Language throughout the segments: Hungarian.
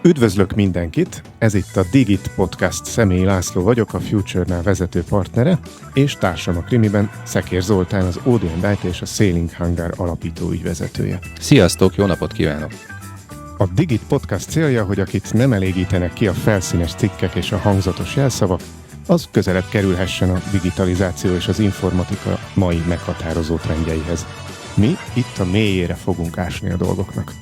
Üdvözlök mindenkit! Ez itt a Digit Podcast. Személyi László vagyok, a Future-nál vezető partnere, és társam a krimiben Szekér Zoltán, az OD&IT és a Sailing Hangar alapító ügyvezetője. Sziasztok, jó napot kívánok! A Digit Podcast célja, hogy akit nem elégítenek ki a felszínes cikkek és a hangzatos jelszavak, az közelebb kerülhessen a digitalizáció és az informatika mai meghatározó trendjeihez. Mi itt a mélyére fogunk ásni a dolgoknak.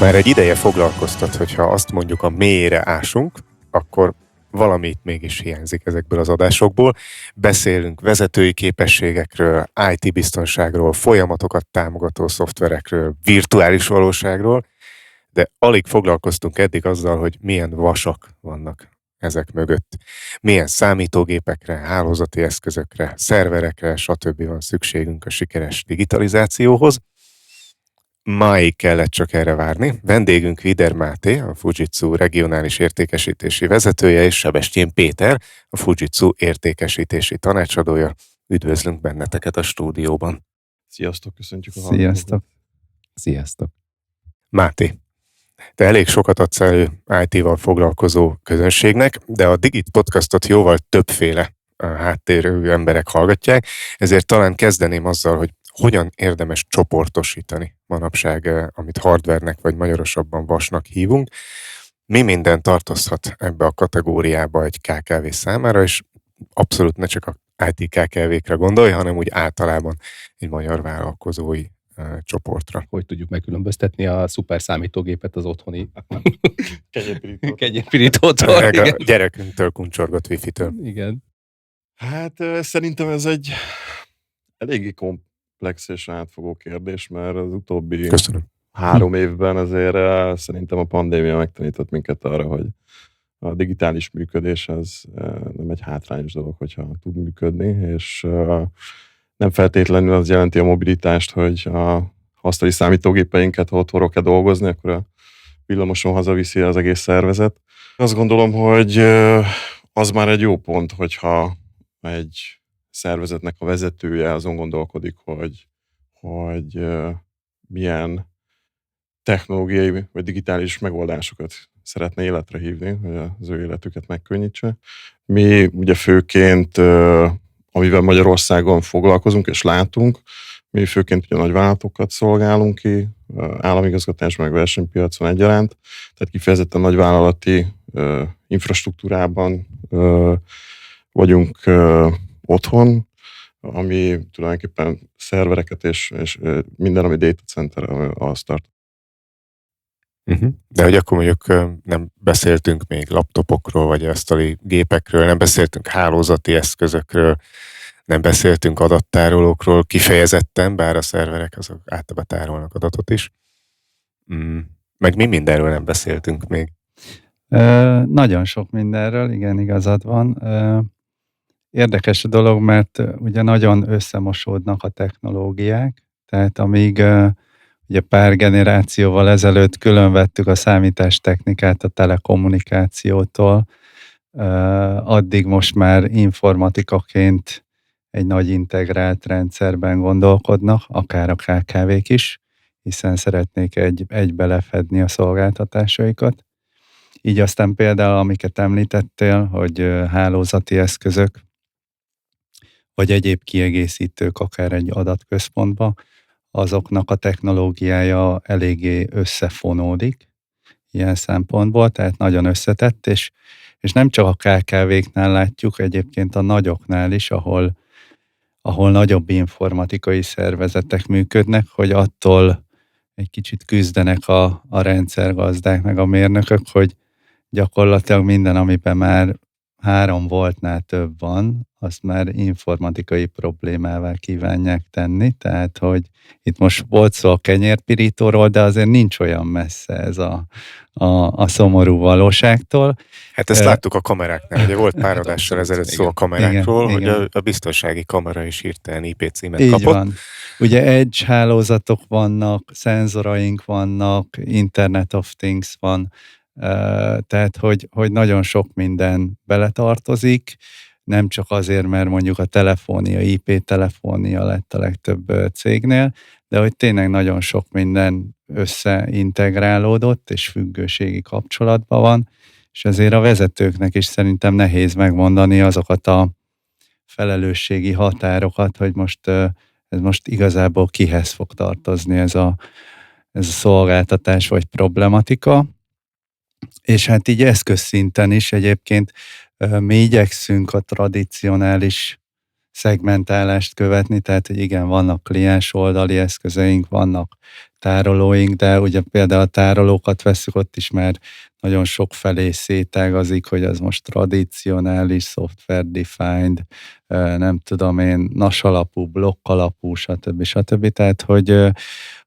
Már egy ideje foglalkoztat, hogyha azt mondjuk a mélyére ásunk, akkor valamit mégis hiányzik ezekből az adásokból. Beszélünk vezetői képességekről, IT biztonságról, folyamatokat támogató szoftverekről, virtuális valóságról, de alig foglalkoztunk eddig azzal, hogy milyen vasak vannak ezek mögött. Milyen számítógépekre, hálózati eszközökre, szerverekre, stb. Van szükségünk a sikeres digitalizációhoz. Máig kellett csak erre várni. Vendégünk Vider Máté, a Fujitsu regionális értékesítési vezetője, és Sebestyén Péter, a Fujitsu értékesítési tanácsadója. Üdvözlünk benneteket a stúdióban. Sziasztok, köszöntjük a hallgatókat. Sziasztok! Sziasztok! Máté, te elég sokat adsz elő IT-val foglalkozó közönségnek, de a Digit Podcastot jóval többféle háttérű emberek hallgatják, ezért talán kezdeném azzal, hogy hogyan érdemes csoportosítani manapság, amit hardvernek vagy magyarosabban vasnak hívunk. Mi minden tartozhat ebbe a kategóriába egy KKV számára, és abszolút ne csak a IT KKV-kre gondolj, hanem úgy általában egy magyar vállalkozói csoportra. Hogy tudjuk megkülönböztetni a szuper számítógépet az otthoni Kegyelpirítót. kegyelpirítótól? A gyerekünktől kuncsorgott wifi-től. Igen. Hát szerintem ez egy eléggé komplex és átfogó kérdés, mert az utóbbi Köszönöm. 3 évben azért szerintem a pandémia megtanított minket arra, hogy a digitális működés az nem egy hátrányos dolog, hogyha tud működni, és nem feltétlenül az jelenti a mobilitást, hogy a asztali számítógépeinket, ha otthonról kell dolgozni, akkor a villamoson hazaviszi az egész szervezet. Azt gondolom, hogy az már egy jó pont, hogyha egy szervezetnek a vezetője azon gondolkodik, hogy milyen technológiai vagy digitális megoldásokat szeretne életre hívni, hogy az ő életüket megkönnyítse. Mi ugye főként, amivel Magyarországon foglalkozunk és látunk, mi főként ugye nagyvállalatokat szolgálunk ki, államigazgatás meg versenypiacon egyaránt, tehát kifejezetten nagyvállalati infrastruktúrában vagyunk otthon, ami tulajdonképpen szervereket és minden, ami data center, az tart. De hogy akkor mondjuk nem beszéltünk még laptopokról, vagy asztali gépekről, nem beszéltünk hálózati eszközökről, nem beszéltünk adattárolókról kifejezetten, bár a szerverek azok általában tárolnak adatot is. Meg mi mindenről nem beszéltünk még? Nagyon sok mindenről, igen, igazad van. Érdekes a dolog, mert ugye nagyon összemosódnak a technológiák, tehát amíg ugye pár generációval ezelőtt különvettük a számítástechnikát a telekommunikációtól, addig most már informatikaként egy nagy integrált rendszerben gondolkodnak, akár a KKV-k is, hiszen szeretnék egybe lefedni a szolgáltatásaikat. Így aztán például, amiket említettél, hogy hálózati eszközök, vagy egyéb kiegészítők akár egy adatközpontba, azoknak a technológiája eléggé összefonódik ilyen szempontból, tehát nagyon összetett, és nem csak a KKV-knál látjuk, egyébként a nagyoknál is, ahol nagyobb informatikai szervezetek működnek, hogy attól egy kicsit küzdenek a rendszergazdák meg a mérnökök, hogy gyakorlatilag minden, amiben már 3 voltnál több van, azt már informatikai problémává kívánják tenni, tehát hogy itt most volt szó a kenyérpirítóról, de azért nincs olyan messze ez a szomorú valóságtól. Hát ezt láttuk a kameráknál, ugye volt pár adással ezelőtt szó a kamerákról, hogy a biztonsági kamera is hirtelen IP címet így kapott. Van. Ugye edge hálózatok vannak, szenzoraink vannak, Internet of Things van, Tehát, hogy nagyon sok minden beletartozik, nem csak azért, mert mondjuk a telefónia, IP telefónia lett a legtöbb cégnél, de hogy tényleg nagyon sok minden összeintegrálódott, és függőségi kapcsolatban van, és ezért a vezetőknek is szerintem nehéz megmondani azokat a felelősségi határokat, hogy ez most igazából kihez fog tartozni ez a szolgáltatás vagy problematika. És hát így eszközszinten is egyébként mi igyekszünk a tradicionális szegmentálást követni, tehát hogy igen, vannak kliens oldali eszközeink, vannak tárolóink, de ugye például a tárolókat veszük, ott is már nagyon sok felé szétágazik, hogy az most tradicionális, software-defined, nem tudom én, NAS alapú, blokk alapú, stb. Tehát,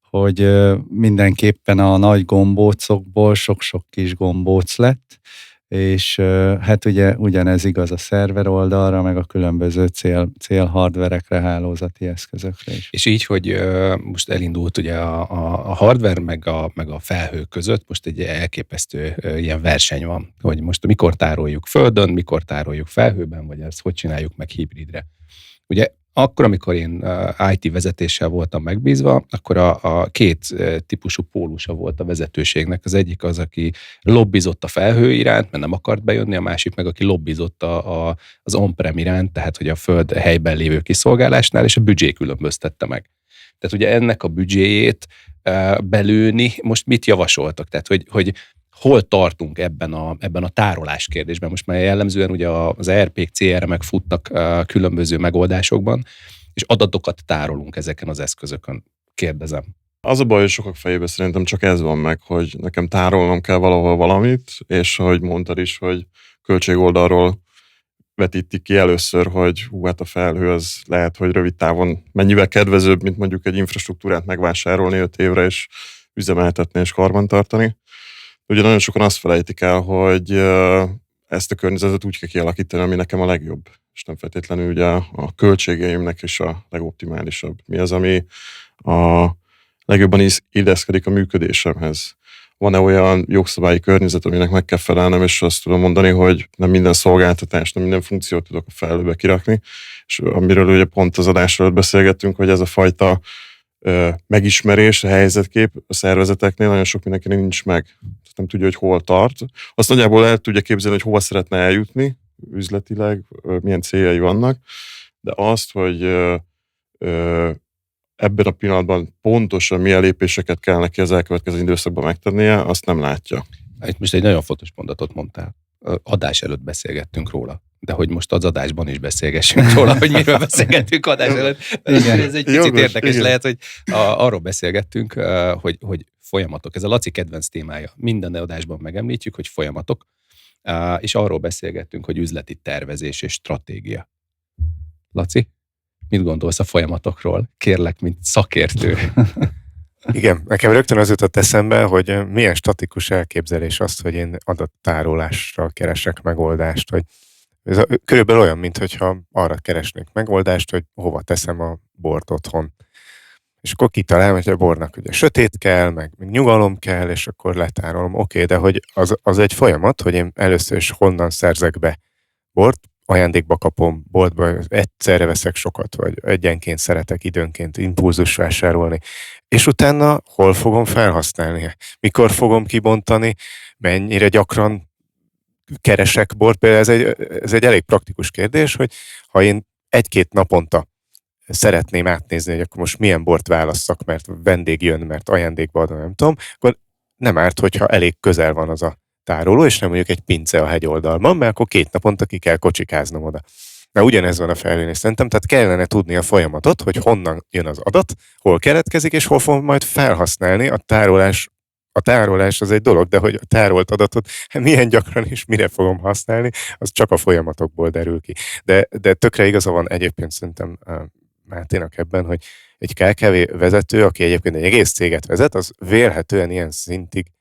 hogy mindenképpen a nagy gombócokból sok-sok kis gombóc lett, és hát ugye ugyanez igaz a szerver oldalra, meg a különböző célhardverekre, hálózati eszközökre is. És így, hogy most elindult ugye a hardware meg a felhő között, most egy elképesztő ilyen verseny van, hogy most mikor tároljuk földön, mikor tároljuk felhőben, vagy ezt hogy csináljuk meg hibridre. Ugye akkor, amikor én IT vezetéssel voltam megbízva, akkor a két típusú pólusa volt a vezetőségnek. Az egyik az, aki lobbizott a felhő iránt, mert nem akart bejönni, a másik meg, aki lobbizott az on-prem iránt, tehát hogy a föld helyben lévő kiszolgálásnál, és a büdzsé különböztette meg. Tehát ugye ennek a büdzséjét belőni, most mit javasoltak? Tehát, hogy hol tartunk ebben a tárolás kérdésben? Most már jellemzően ugye az ERP-k, CRM-ek futnak különböző megoldásokban, és adatokat tárolunk ezeken az eszközökön. Kérdezem. Az a baj, hogy sokak fejében szerintem csak ez van meg, hogy nekem tárolnom kell valahol valamit, és ahogy mondtad is, hogy költségoldalról vetítik ki először, hogy hát a felhő az lehet, hogy rövid távon mennyivel kedvezőbb, mint mondjuk egy infrastruktúrát megvásárolni 5 évre, és üzemeltetni és karbantartani. Ugye nagyon sokan azt felejtik el, hogy ezt a környezetet úgy kell kialakítani, ami nekem a legjobb, és nem feltétlenül ugye a költségeimnek is a legoptimálisabb. Mi az, ami a legjobban illeszkedik a működésemhez. Van-e olyan jogszabályi környezet, aminek meg kell felelnem, és azt tudom mondani, hogy nem minden szolgáltatást, nem minden funkciót tudok a felhőbe kirakni, és amiről ugye pont az adás előtt beszélgettünk, hogy ez a fajta megismerés, a helyzetkép a szervezeteknél nagyon sok mindenkinek nincs meg. Nem tudja, hogy hol tart. Azt nagyjából el tudja képzelni, hogy hova szeretne eljutni üzletileg, milyen céljai vannak, de azt, hogy ebben a pillanatban pontosan milyen lépéseket kell neki az elkövetkező időszakban megtennie, azt nem látja. Itt most egy nagyon fontos mondatot mondtál. Adás előtt beszélgettünk róla. De hogy most az adásban is beszélgessünk róla, hogy miről beszélgettünk adás előtt. Ez egy picit érdekes lehet, hogy arról beszélgettünk, hogy folyamatok. Ez a Laci kedvenc témája. Minden adásban megemlítjük, hogy folyamatok, és arról beszélgettünk, hogy üzleti tervezés és stratégia. Laci, mit gondolsz a folyamatokról? Kérlek, mint szakértő. Igen, nekem rögtön az jutott eszembe, hogy milyen statikus elképzelés az, hogy én adattárolásra keresek megoldást, hogy ez körülbelül olyan, mintha arra keresnék megoldást, hogy hova teszem a bort otthon. És akkor kitalálom, hogy a bornak ugye sötét kell, meg nyugalom kell, és akkor letárolom. Oké, de hogy az egy folyamat, hogy én először is honnan szerzek be bort, ajándékba kapom boltba, egyszerre veszek sokat, vagy egyenként szeretek időnként impulzus vásárolni, és utána hol fogom felhasználni? Mikor fogom kibontani? Mennyire gyakran keresek bort? Például ez egy elég praktikus kérdés, hogy ha én 1-2 naponta szeretném átnézni, hogy akkor most milyen bort válasszak, mert vendég jön, mert ajándékba adom, nem tudom, akkor nem árt, hogyha elég közel van az a tároló, és nem mondjuk egy pince a hegyoldalban, mert akkor 2 naponta ki kell kocsikáznom oda. Na ugyanez van a felhőnél szerintem, tehát kellene tudni a folyamatot, hogy honnan jön az adat, hol keletkezik, és hol fogom majd felhasználni. A tárolás az egy dolog, de hogy a tárolt adatot milyen gyakran és mire fogom használni, az csak a folyamatokból derül ki. De tökre igaza van egyébként szerintem Máténak ebben, hogy egy KKV vezető, aki egyébként egy egész céget vezet, az vélhetően ilyen szintig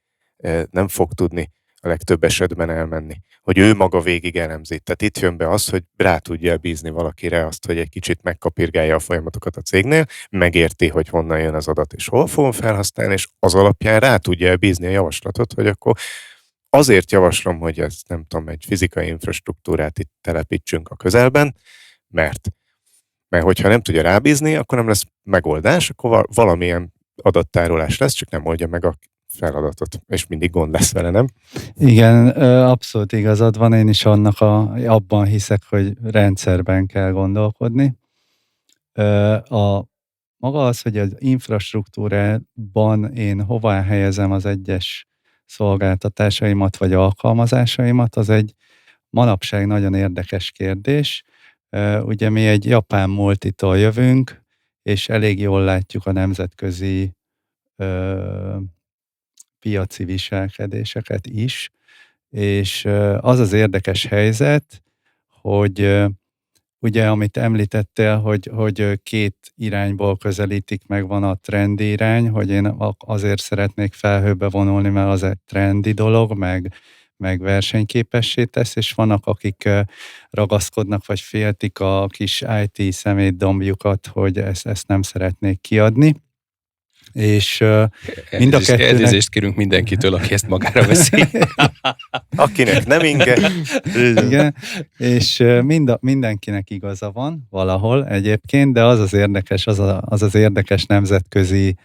nem fog tudni a legtöbb esetben elmenni, hogy ő maga végig elemzi. Tehát itt jön be az, hogy rá tudja bízni valakire azt, hogy egy kicsit megkapirgálja a folyamatokat a cégnél, megérti, hogy honnan jön az adat és hol fogom felhasználni, és az alapján rá tudja bízni a javaslatot, hogy akkor azért javaslom, hogy ezt nem tudom, egy fizikai infrastruktúrát itt telepítsünk a közelben, mert hogyha nem tudja rábízni, akkor nem lesz megoldás, akkor valamilyen adattárolás lesz, csak nem oldja meg a feladatot, és mindig gond lesz vele, nem? Igen, abszolút igazad van, én is abban hiszek, hogy rendszerben kell gondolkodni. Maga az, hogy az infrastruktúrában én hová helyezem az egyes szolgáltatásaimat vagy alkalmazásaimat, az egy manapság nagyon érdekes kérdés. Ugye mi egy japán multitól jövünk, és elég jól látjuk a nemzetközi piaci viselkedéseket is, és az az érdekes helyzet, hogy ugye, amit említettél, hogy két irányból közelítik meg, van a trendi irány, hogy én azért szeretnék felhőbe vonulni, mert az egy trendi dolog, meg versenyképessé tesz, és vannak, akik ragaszkodnak, vagy féltik a kis IT szemétdombjukat, hogy ezt nem szeretnék kiadni. És mind a kettőnek... Elnézést kérünk mindenkitől, aki ezt magára veszi. Akinek nem inge. Igen, és mindenkinek igaza van valahol egyébként, de az érdekes, az érdekes nemzetközi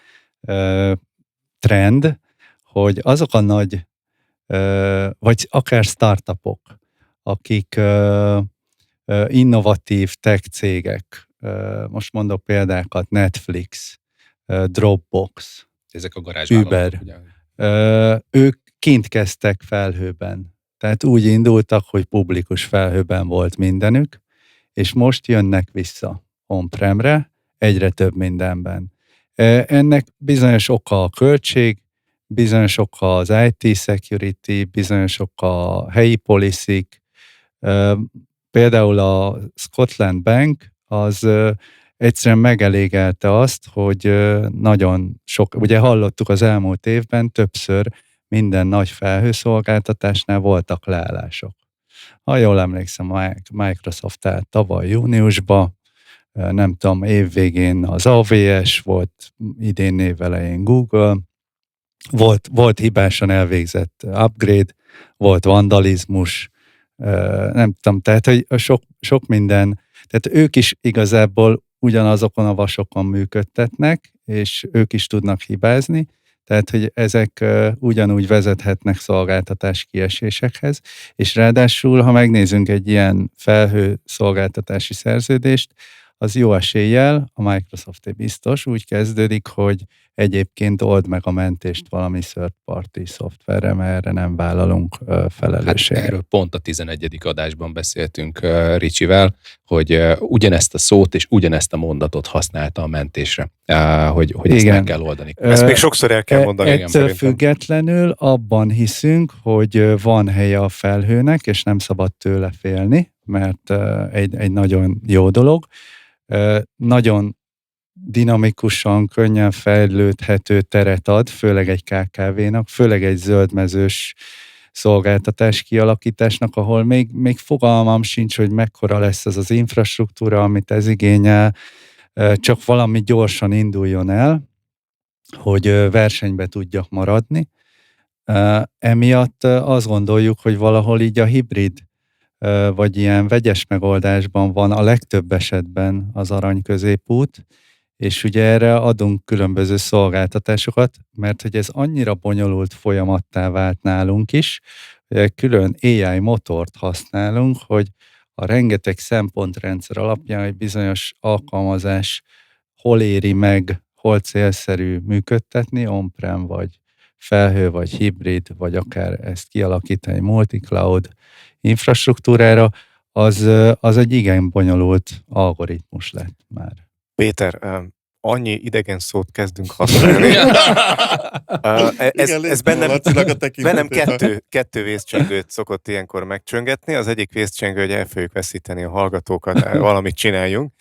trend, hogy azok a nagy, vagy akár startupok, akik innovatív tech cégek, most mondok példákat, Netflix, Dropbox, ezek a garázsvállalatok, Uber, ők kint kezdtek felhőben. Tehát úgy indultak, hogy publikus felhőben volt mindenük, és most jönnek vissza on-premre, egyre több mindenben. Ennek bizonyos oka a költség, bizonyos oka az IT security, bizonyos oka a helyi policy-k. Például a Scotland Bank az egyszerűen megelégelte azt, hogy nagyon sok, ugye hallottuk az elmúlt évben többször minden nagy felhőszolgáltatásnál voltak leállások. Ha jól emlékszem, a Microsoft állt tavaly júniusban, nem tudom, évvégén az AWS volt, idén évelején Google, volt hibásan elvégzett upgrade, volt vandalizmus, nem tudom, tehát hogy sok minden, tehát ők is igazából ugyanazokon a vasokon működtetnek, és ők is tudnak hibázni, tehát, hogy ezek ugyanúgy vezethetnek szolgáltatás kiesésekhez, és ráadásul, ha megnézzünk egy ilyen felhő szolgáltatási szerződést, az jó eséllyel, a Microsofté biztos, úgy kezdődik, hogy egyébként old meg a mentést valami third party szoftverre, mert erre nem vállalunk felelősséget. Hát erről pont a 11. adásban beszéltünk Ricsivel, hogy ugyanezt a szót és ugyanezt a mondatot használta a mentésre, hogy ezt meg kell oldani. Ezt még sokszor el kell mondani. Ettől függetlenül abban hiszünk, hogy van helye a felhőnek, és nem szabad tőle félni, mert egy nagyon jó dolog. Nagyon dinamikusan, könnyen fejlődhető teret ad, főleg egy KKV-nak, főleg egy zöldmezős szolgáltatás kialakításnak, ahol még fogalmam sincs, hogy mekkora lesz ez az infrastruktúra, amit ez igényel, csak valami gyorsan induljon el, hogy versenybe tudjak maradni. Emiatt azt gondoljuk, hogy valahol így a hibrid vagy ilyen vegyes megoldásban van a legtöbb esetben az arany középút, és ugye erre adunk különböző szolgáltatásokat, mert hogy ez annyira bonyolult folyamattá vált nálunk is, hogy külön AI motort használunk, hogy a rengeteg szempontrendszer alapján egy bizonyos alkalmazás hol éri meg, hol célszerű működtetni, on-prem vagy felhő, vagy hibrid, vagy akár ezt kialakítani multi-cloud infrastruktúrára, az egy igen bonyolult algoritmus lett már. Péter, annyi idegen szót kezdünk használni. Ez bennem kettő vészcsengőt szokott ilyenkor megcsöngetni. Az egyik vészcsengő, hogy el fogjuk veszíteni a hallgatókat, valamit csináljunk.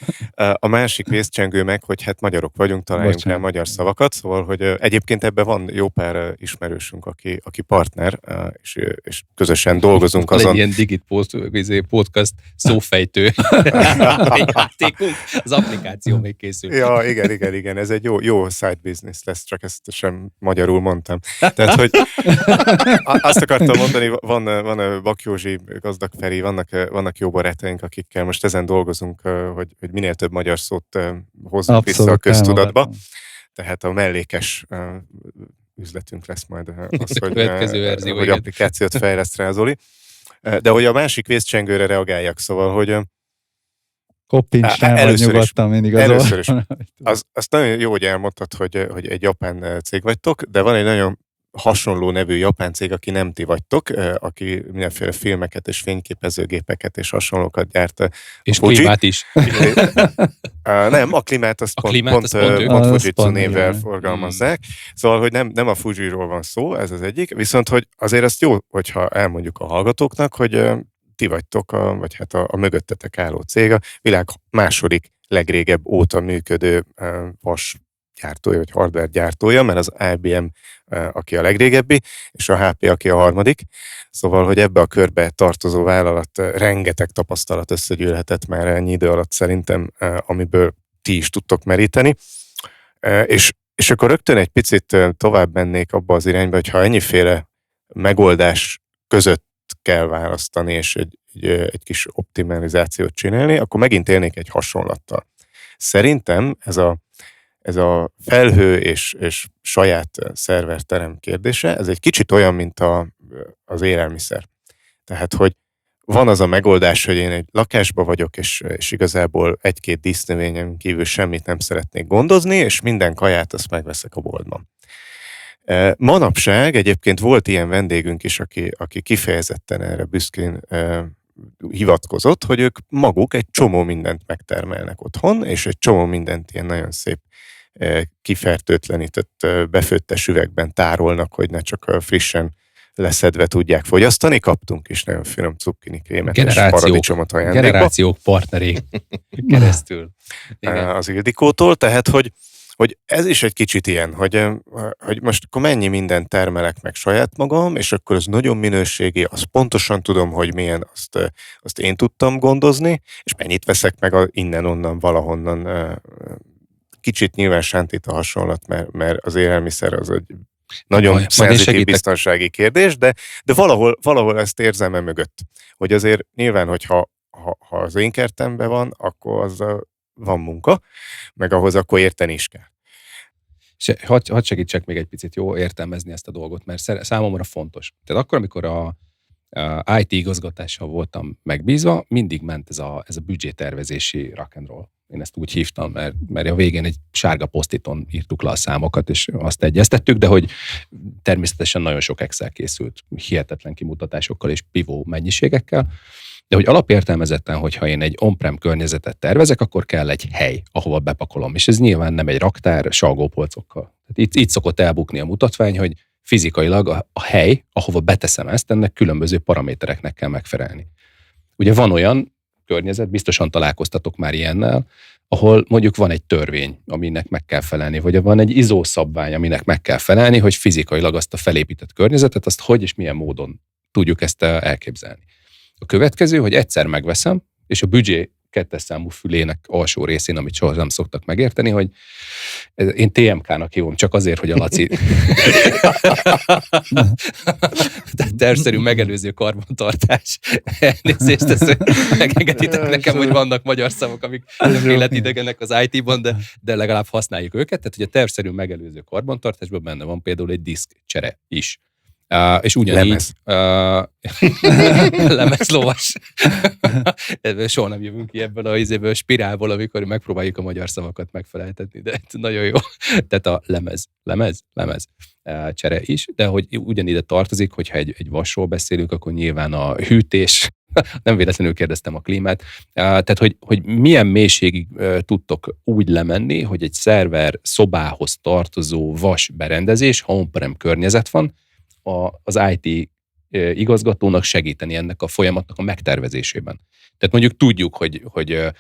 A másik vészcsengő meg, hogy hát magyarok vagyunk, találjunk rá magyar szavakat. Szóval, hogy egyébként ebben van jó pár ismerősünk, aki partner, és közösen dolgozunk azon. Van egy ilyen podcast szófejtő játékunk, az applikáció még készül. Ja, igen. Igen, ez egy jó side business lesz, csak ezt sem magyarul mondtam. Tehát, hogy azt akartam mondani, van Bak Józsi, Gazdag Feri, vannak jó barátaink, akikkel most ezen dolgozunk, hogy minél több magyar szót hozzunk vissza a köztudatba. Tehát a mellékes üzletünk lesz majd az, hogy applikációt fejleszt rá Zoli. De hogy a másik vészcsengőre reagáljak, szóval, hogy koppints rá, vagy nyugodtan mindig először is. Azt nagyon jó, hogy elmondtad, hogy egy japán cég vagytok, de van egy nagyon hasonló nevű japán cég, aki nem ti vagytok, aki mindenféle filmeket és fényképezőgépeket és hasonlókat gyárt. És klímát is. Nem, a klímát azt pont Fujitsu névvel forgalmazzák. Szóval, hogy nem a Fujiról van szó, ez az egyik, viszont hogy azért azt jó, hogyha elmondjuk a hallgatóknak, hogy ti vagytok, vagy hát a mögöttetek álló cég, a világ második legrégebb óta működő vas gyártója, vagy hardware gyártója, mert az IBM, aki a legrégebbi, és a HP, aki a harmadik. Szóval, hogy ebbe a körbe tartozó vállalat rengeteg tapasztalat összegyűlhetett már ennyi idő alatt szerintem, amiből ti is tudtok meríteni. És akkor rögtön egy picit tovább mennék abba az irányba, hogy ha ennyiféle megoldás között kell választani, és egy kis optimalizációt csinálni, akkor megint élnék egy hasonlattal. Szerintem ez a felhő és saját szerverterem kérdése, ez egy kicsit olyan, mint az élelmiszer. Tehát, hogy van az a megoldás, hogy én egy lakásban vagyok, és igazából egy-két dísznövényen kívül semmit nem szeretnék gondozni, és minden kaját azt megveszek a boltban. Manapság egyébként volt ilyen vendégünk is, aki kifejezetten erre büszkén hivatkozott, hogy ők maguk egy csomó mindent megtermelnek otthon, és egy csomó mindent ilyen nagyon szép kifertőtlenített, befőttes üvegben tárolnak, hogy ne csak frissen leszedve tudják fogyasztani. Kaptunk is nagyon finom cukkini-krémet és paradicsomot ajándékba. Generációk partneré keresztül. Az Ildikótól, tehát, hogy ez is egy kicsit ilyen, hogy most akkor mennyi mindent termelek meg saját magam, és akkor ez nagyon minőségi, azt pontosan tudom, hogy milyen, azt én tudtam gondozni, és mennyit veszek meg innen-onnan, valahonnan. Kicsit nyilván sántít a hasonlat, mert az élelmiszer az egy nagyon szenzitív biztonsági kérdés, de valahol ezt érzem mögött. Hogy azért nyilván, hogyha az én kertemben van, akkor az van munka, meg ahhoz akkor érteni is kell. Hadd segítsek még egy picit jó értelmezni ezt a dolgot, mert számomra fontos. Tehát akkor, amikor a IT igazgatással voltam megbízva, mindig ment ez a büdzsétervezési rock and roll. Én ezt úgy hívtam, mert a végén egy sárga posztiton írtuk le a számokat, és azt egyeztettük, de hogy természetesen nagyon sok Excel készült, hihetetlen kimutatásokkal és pivó mennyiségekkel, de hogy alapértelmezetten, hogyha én egy on-prem környezetet tervezek, akkor kell egy hely, ahova bepakolom, és ez nyilván nem egy raktár salgópolcokkal. Tehát itt szokott elbukni a mutatvány, hogy fizikailag a hely, ahova beteszem ezt, ennek különböző paramétereknek kell megfelelni. Ugye van olyan környezet, biztosan találkoztatok már ilyennel, ahol mondjuk van egy törvény, aminek meg kell felelni, vagy van egy ISO szabvány, aminek meg kell felelni, hogy fizikailag azt a felépített környezetet, azt hogy és milyen módon tudjuk ezt elképzelni. A következő, hogy egyszer megveszem, és a büdzsé 2. számú fülének alsó részén, amit soha nem szoktak megérteni, hogy én TMK-nak hívom, csak azért, hogy a Laci tervszerű megelőző karbantartás. Elnézést, ezt megengeditek nekem, hogy vannak magyar szavak, amik életidegenek az IT-ban, de legalább használjuk őket. Tehát, hogy a tervszerű megelőző karbantartásban benne van például egy diszkcsere is. És ugyanígy lemezlovas. Soha nem jövünk ki ebből a spirálból, amikor megpróbáljuk a magyar szavakat megfeleltetni, de nagyon jó. Tehát a lemez csere is, de hogy ugyanide tartozik, hogyha egy vasról beszélünk, akkor nyilván a hűtés, nem véletlenül kérdeztem a klímát, tehát hogy milyen mélységig tudtok úgy lemenni, hogy egy szerver szobához tartozó vas berendezés, ha on-prem környezet van, az IT igazgatónak segíteni ennek a folyamatnak a megtervezésében. Tehát mondjuk tudjuk, hogy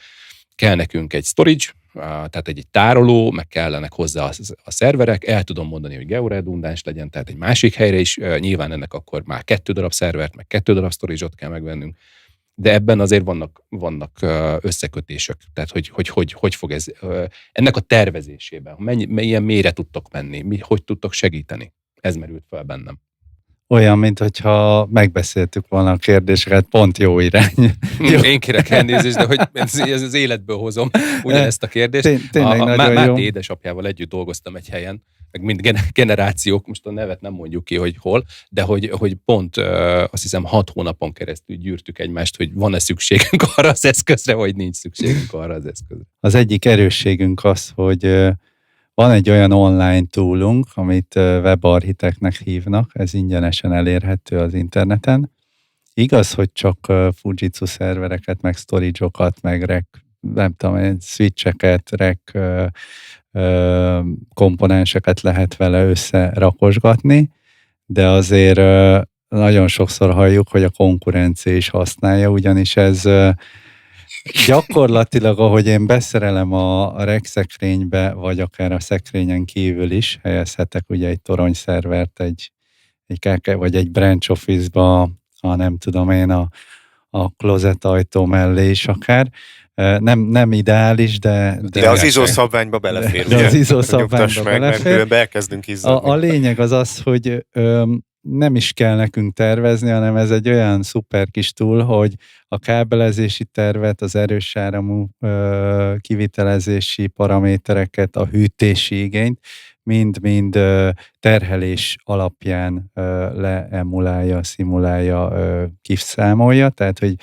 kell nekünk egy storage, tehát egy tároló, meg kellenek hozzá a szerverek, el tudom mondani, hogy georedundáns legyen, tehát egy másik helyre is, nyilván ennek akkor már 2 darab szervert, meg 2 darab storage-ot kell megvennünk. De ebben azért vannak összekötések. Tehát, hogy fog ez, ennek a tervezésében, milyen mélyre tudtok menni, hogy tudtok segíteni. Ez merült fel bennem. Olyan, mint hogyha megbeszéltük volna a kérdéseket, pont jó irány. Én kérek elnézést, de hogy ez az életből hozom ugyanezt a kérdést. Tényleg nagyon jó. Máté édesapjával együtt dolgoztam egy helyen, meg mind generációk, most a nevet nem mondjuk ki, hogy hol, de hogy pont azt hiszem 6 hónapon keresztül gyűrtük egymást, hogy van-e szükségünk arra az eszközre, vagy nincs szükségünk arra az eszközre. Az egyik erősségünk az, hogy van egy olyan online toolunk, amit webarchitektnek hívnak, ez ingyenesen elérhető az interneten. Igaz, hogy csak Fujitsu szervereket, meg storage-okat, meg nem tudom, switcheket, komponenseket lehet vele összerakosgatni, de azért nagyon sokszor halljuk, hogy a konkurencia is használja, ugyanis ez gyakorlatilag, ahogy én beszerelem a rack-szekrénybe, vagy akár a szekrényen kívül is, helyezhetek ugye egy toronyszervert, egy vagy egy branch office-ba, nem tudom én, a closet ajtó mellé is akár. Nem ideális, de az ISO szabványba belefér. De az ISO szabványba belefér. Mert különben elkezdünk izzadni. A lényeg az, hogy nem is kell nekünk tervezni, hanem ez egy olyan szuper kis tool, hogy a kábelezési tervet, az erős áramú kivitelezési paramétereket, a hűtési igényt mind-mind terhelés alapján leemulálja, szimulálja, kiszámolja, tehát hogy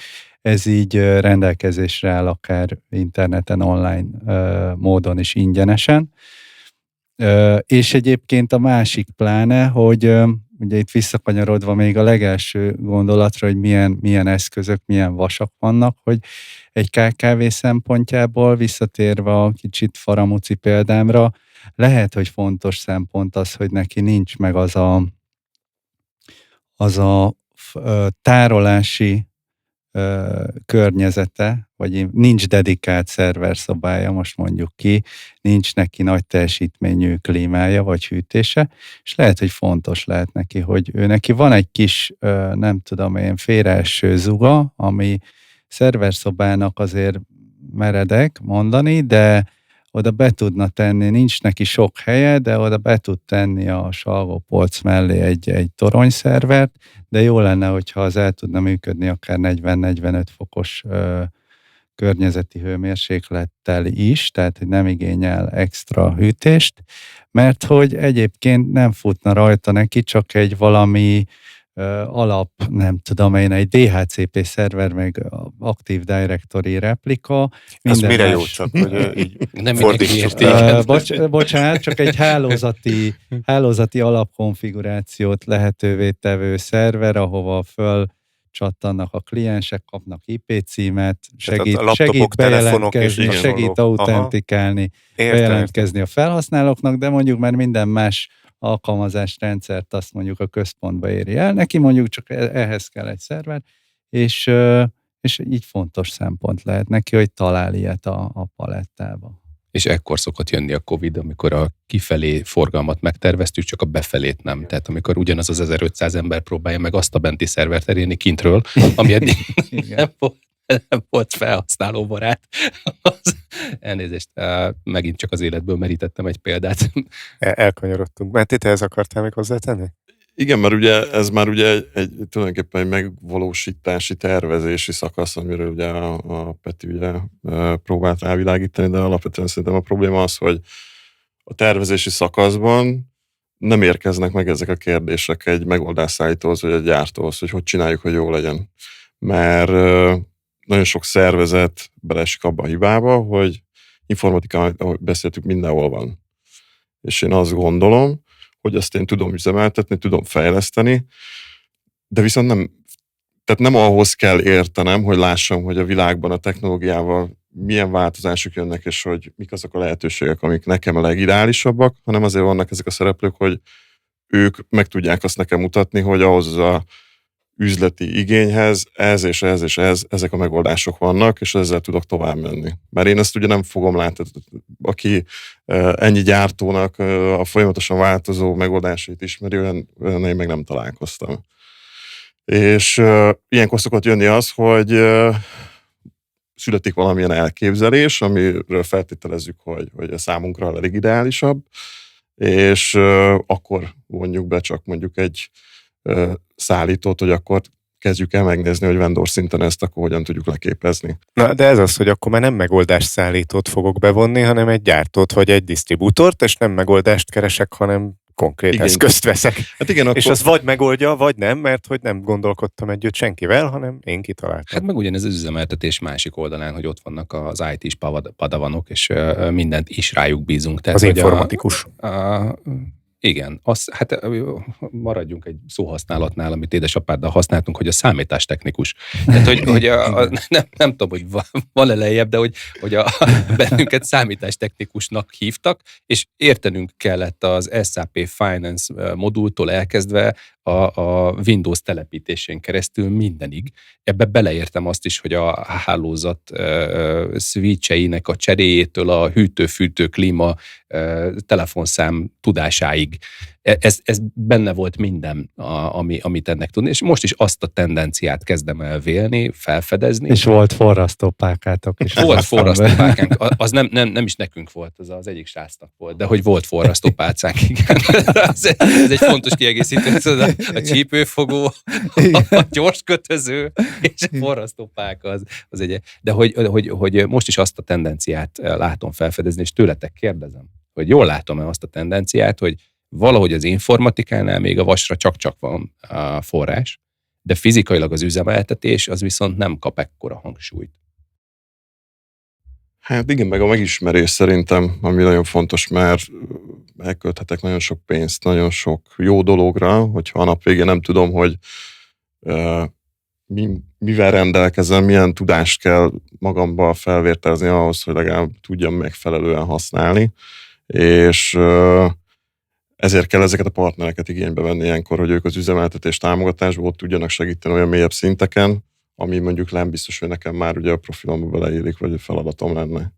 ez így rendelkezésre áll akár interneten, online módon is ingyenesen. És egyébként a másik pláne, hogy ugye itt visszakanyarodva még a legelső gondolatra, hogy milyen eszközök, milyen vasak vannak, hogy egy KKV szempontjából visszatérve a kicsit Faramuci példámra, lehet, hogy fontos szempont az, hogy neki nincs meg az a tárolási környezete, vagy nincs dedikált szerverszobája, most mondjuk ki, nincs neki nagy teljesítményű klímája, vagy hűtése, és lehet, hogy fontos lehet neki, hogy neki van egy kis, nem tudom én, félreeső zuga, ami szerverszobának azért meredek mondani, de oda be tudna tenni, nincs neki sok helye, de oda be tud tenni a salgópolc mellé egy toronyszervert, de jó lenne, hogyha az el tudna működni akár 40-45 fokos környezeti hőmérséklettel is, tehát hogy nem igényel extra hűtést, mert hogy egyébként nem futna rajta neki, csak egy valami alap, nem tudom én, egy DHCP szerver, meg Active Directory replika. Az mire jó csak, hogy így nem mindenki érti. Bocsánat, csak egy hálózati alapkonfigurációt lehetővé tevő szerver, ahova fölcsattannak a kliensek, kapnak IP címet, segít bejelentkezni, segít autentikálni, bejelentkezni a felhasználóknak, de mondjuk már minden más alkalmazást, rendszert azt mondjuk a központba éri el. Neki mondjuk csak ehhez kell egy szerver, és így fontos szempont lehet neki, hogy talál ilyet a palettába. És ekkor szokott jönni a Covid, amikor a kifelé forgalmat megterveztük, csak a befelét nem. Tehát amikor ugyanaz az 1500 ember próbálja meg azt a benti szervert elérni kintről, ami eddig nem volt felhasználóbarát. Elnézést, megint csak az életből merítettem egy példát. Elkanyarodtunk. Máté, te ezt akartál még hozzátenni? Igen, mert ugye ez már ugye tulajdonképpen egy megvalósítási, tervezési szakasz, amiről ugye a Peti ugye próbált rávilágítani, de alapvetően szerintem a probléma az, hogy a tervezési szakaszban nem érkeznek meg ezek a kérdések egy megoldásszállítóhoz, vagy egy gyártóhoz, hogy csináljuk, hogy jó legyen. Mert nagyon sok szervezet beleesik abba a hibába, hogy informatika, ahogy beszéltük, mindenhol van. És én azt gondolom, hogy azt én tudom üzemeltetni, tudom fejleszteni, de viszont nem ahhoz kell értenem, hogy lássam, hogy a világban a technológiával milyen változások jönnek, és hogy mik azok a lehetőségek, amik nekem a legideálisabbak, hanem azért vannak ezek a szereplők, hogy ők meg tudják azt nekem mutatni, hogy ahhoz a üzleti igényhez ez és ez és ez, ezek a megoldások vannak, és ezzel tudok tovább menni. Mert én ezt ugye nem fogom látni, aki ennyi gyártónak a folyamatosan változó megoldásait ismeri, olyan én meg nem találkoztam. És ilyenkor szokott jönni az, hogy születik valamilyen elképzelés, amiről feltételezzük, hogy a számunkra elég ideálisabb, és akkor vonjuk be csak mondjuk egy szállítót, hogy akkor kezdjük el megnézni, hogy vendor szinten ezt akkor hogyan tudjuk leképezni. Na, de ez az, hogy akkor már nem megoldásszállítót fogok bevonni, hanem egy gyártót vagy egy disztribútort, és nem megoldást keresek, hanem konkrét eszközt veszek. Hát igen, és az vagy megoldja, vagy nem, mert hogy nem gondolkodtam együtt senkivel, hanem én kitaláltam. Hát meg ugyanez az üzemeltetés másik oldalán, hogy ott vannak az IT-s padavanok, és mindent is rájuk bízunk. Tehát, az informatikus. Igen, hát maradjunk egy szóhasználatnál, amit édesapáddal használtunk, hogy a számítástechnikus. Tehát, hogy nem tudom, hogy van-e lejjebb, de hogy bennünket számítástechnikusnak hívtak, és értenünk kellett az SAP Finance modultól elkezdve a Windows telepítésén keresztül mindenig. Ebbe beleértem azt is, hogy a hálózat switcheinek a cseréjétől a hűtő-fűtő klíma telefonszám tudásáig. Ez benne volt minden, amit ennek tudni, és most is azt a tendenciát kezdem el vélni, felfedezni. És volt forrasztópákátok is. Volt forrasztópákánk, az nem is nekünk volt, az egyik srácnak volt, de hogy volt forrasztópálcánk, igen. Ez egy fontos kiegészítő, a csípőfogó, a gyors kötöző, és a forrasztópálka az egy. De hogy most is azt a tendenciát látom felfedezni, és tőletek kérdezem, hogy jól látom-e azt a tendenciát, hogy valahogy az informatikánál még a vasra csak-csak van a forrás, de fizikailag az üzemeltetés az viszont nem kap ekkora hangsúlyt. Hát igen, meg a megismerés szerintem, ami nagyon fontos, mert elkölthetek nagyon sok pénzt, nagyon sok jó dologra, hogyha a nap végén nem tudom, hogy mivel rendelkezem, milyen tudást kell magamba felvértelezni ahhoz, hogy legalább tudjam megfelelően használni, és ezért kell ezeket a partnereket igénybe venni ilyenkor, hogy ők az üzemeltetés támogatásból ott tudjanak segíteni olyan mélyebb szinteken, ami mondjuk nem biztos, hogy nekem már ugye a profilomba beleillik, vagy a feladatom lenne.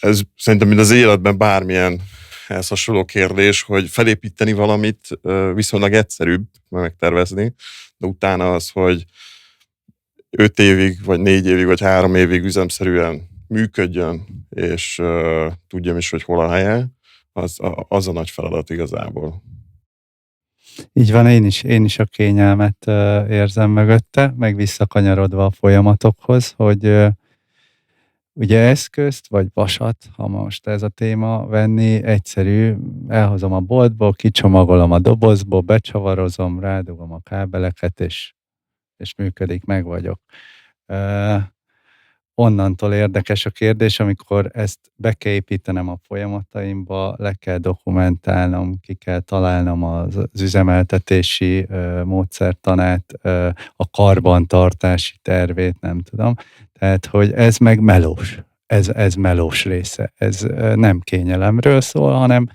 Ez szerintem mind az életben bármilyen ehhez hasonló kérdés, hogy felépíteni valamit viszonylag egyszerűbb megtervezni, de utána az, hogy 5 évig, vagy 4 évig, vagy 3 évig üzemszerűen működjön, és tudjam is, hogy hol a helye, az a nagy feladat igazából. Így van, én is a kényelmet érzem mögötte, meg visszakanyarodva a folyamatokhoz, hogy ugye eszközt vagy vasat, ha most ez a téma venni, egyszerű, elhozom a boltból, kicsomagolom a dobozból, becsavarozom, rádugom a kábeleket, és működik, meg vagyok. Onnantól érdekes a kérdés, amikor ezt be kell építenem a folyamataimba, le kell dokumentálnom, ki kell találnom az üzemeltetési módszertanát, a karbantartási tervét, nem tudom. Tehát, hogy ez meg melós. Ez melós része. Ez nem kényelemről szól, hanem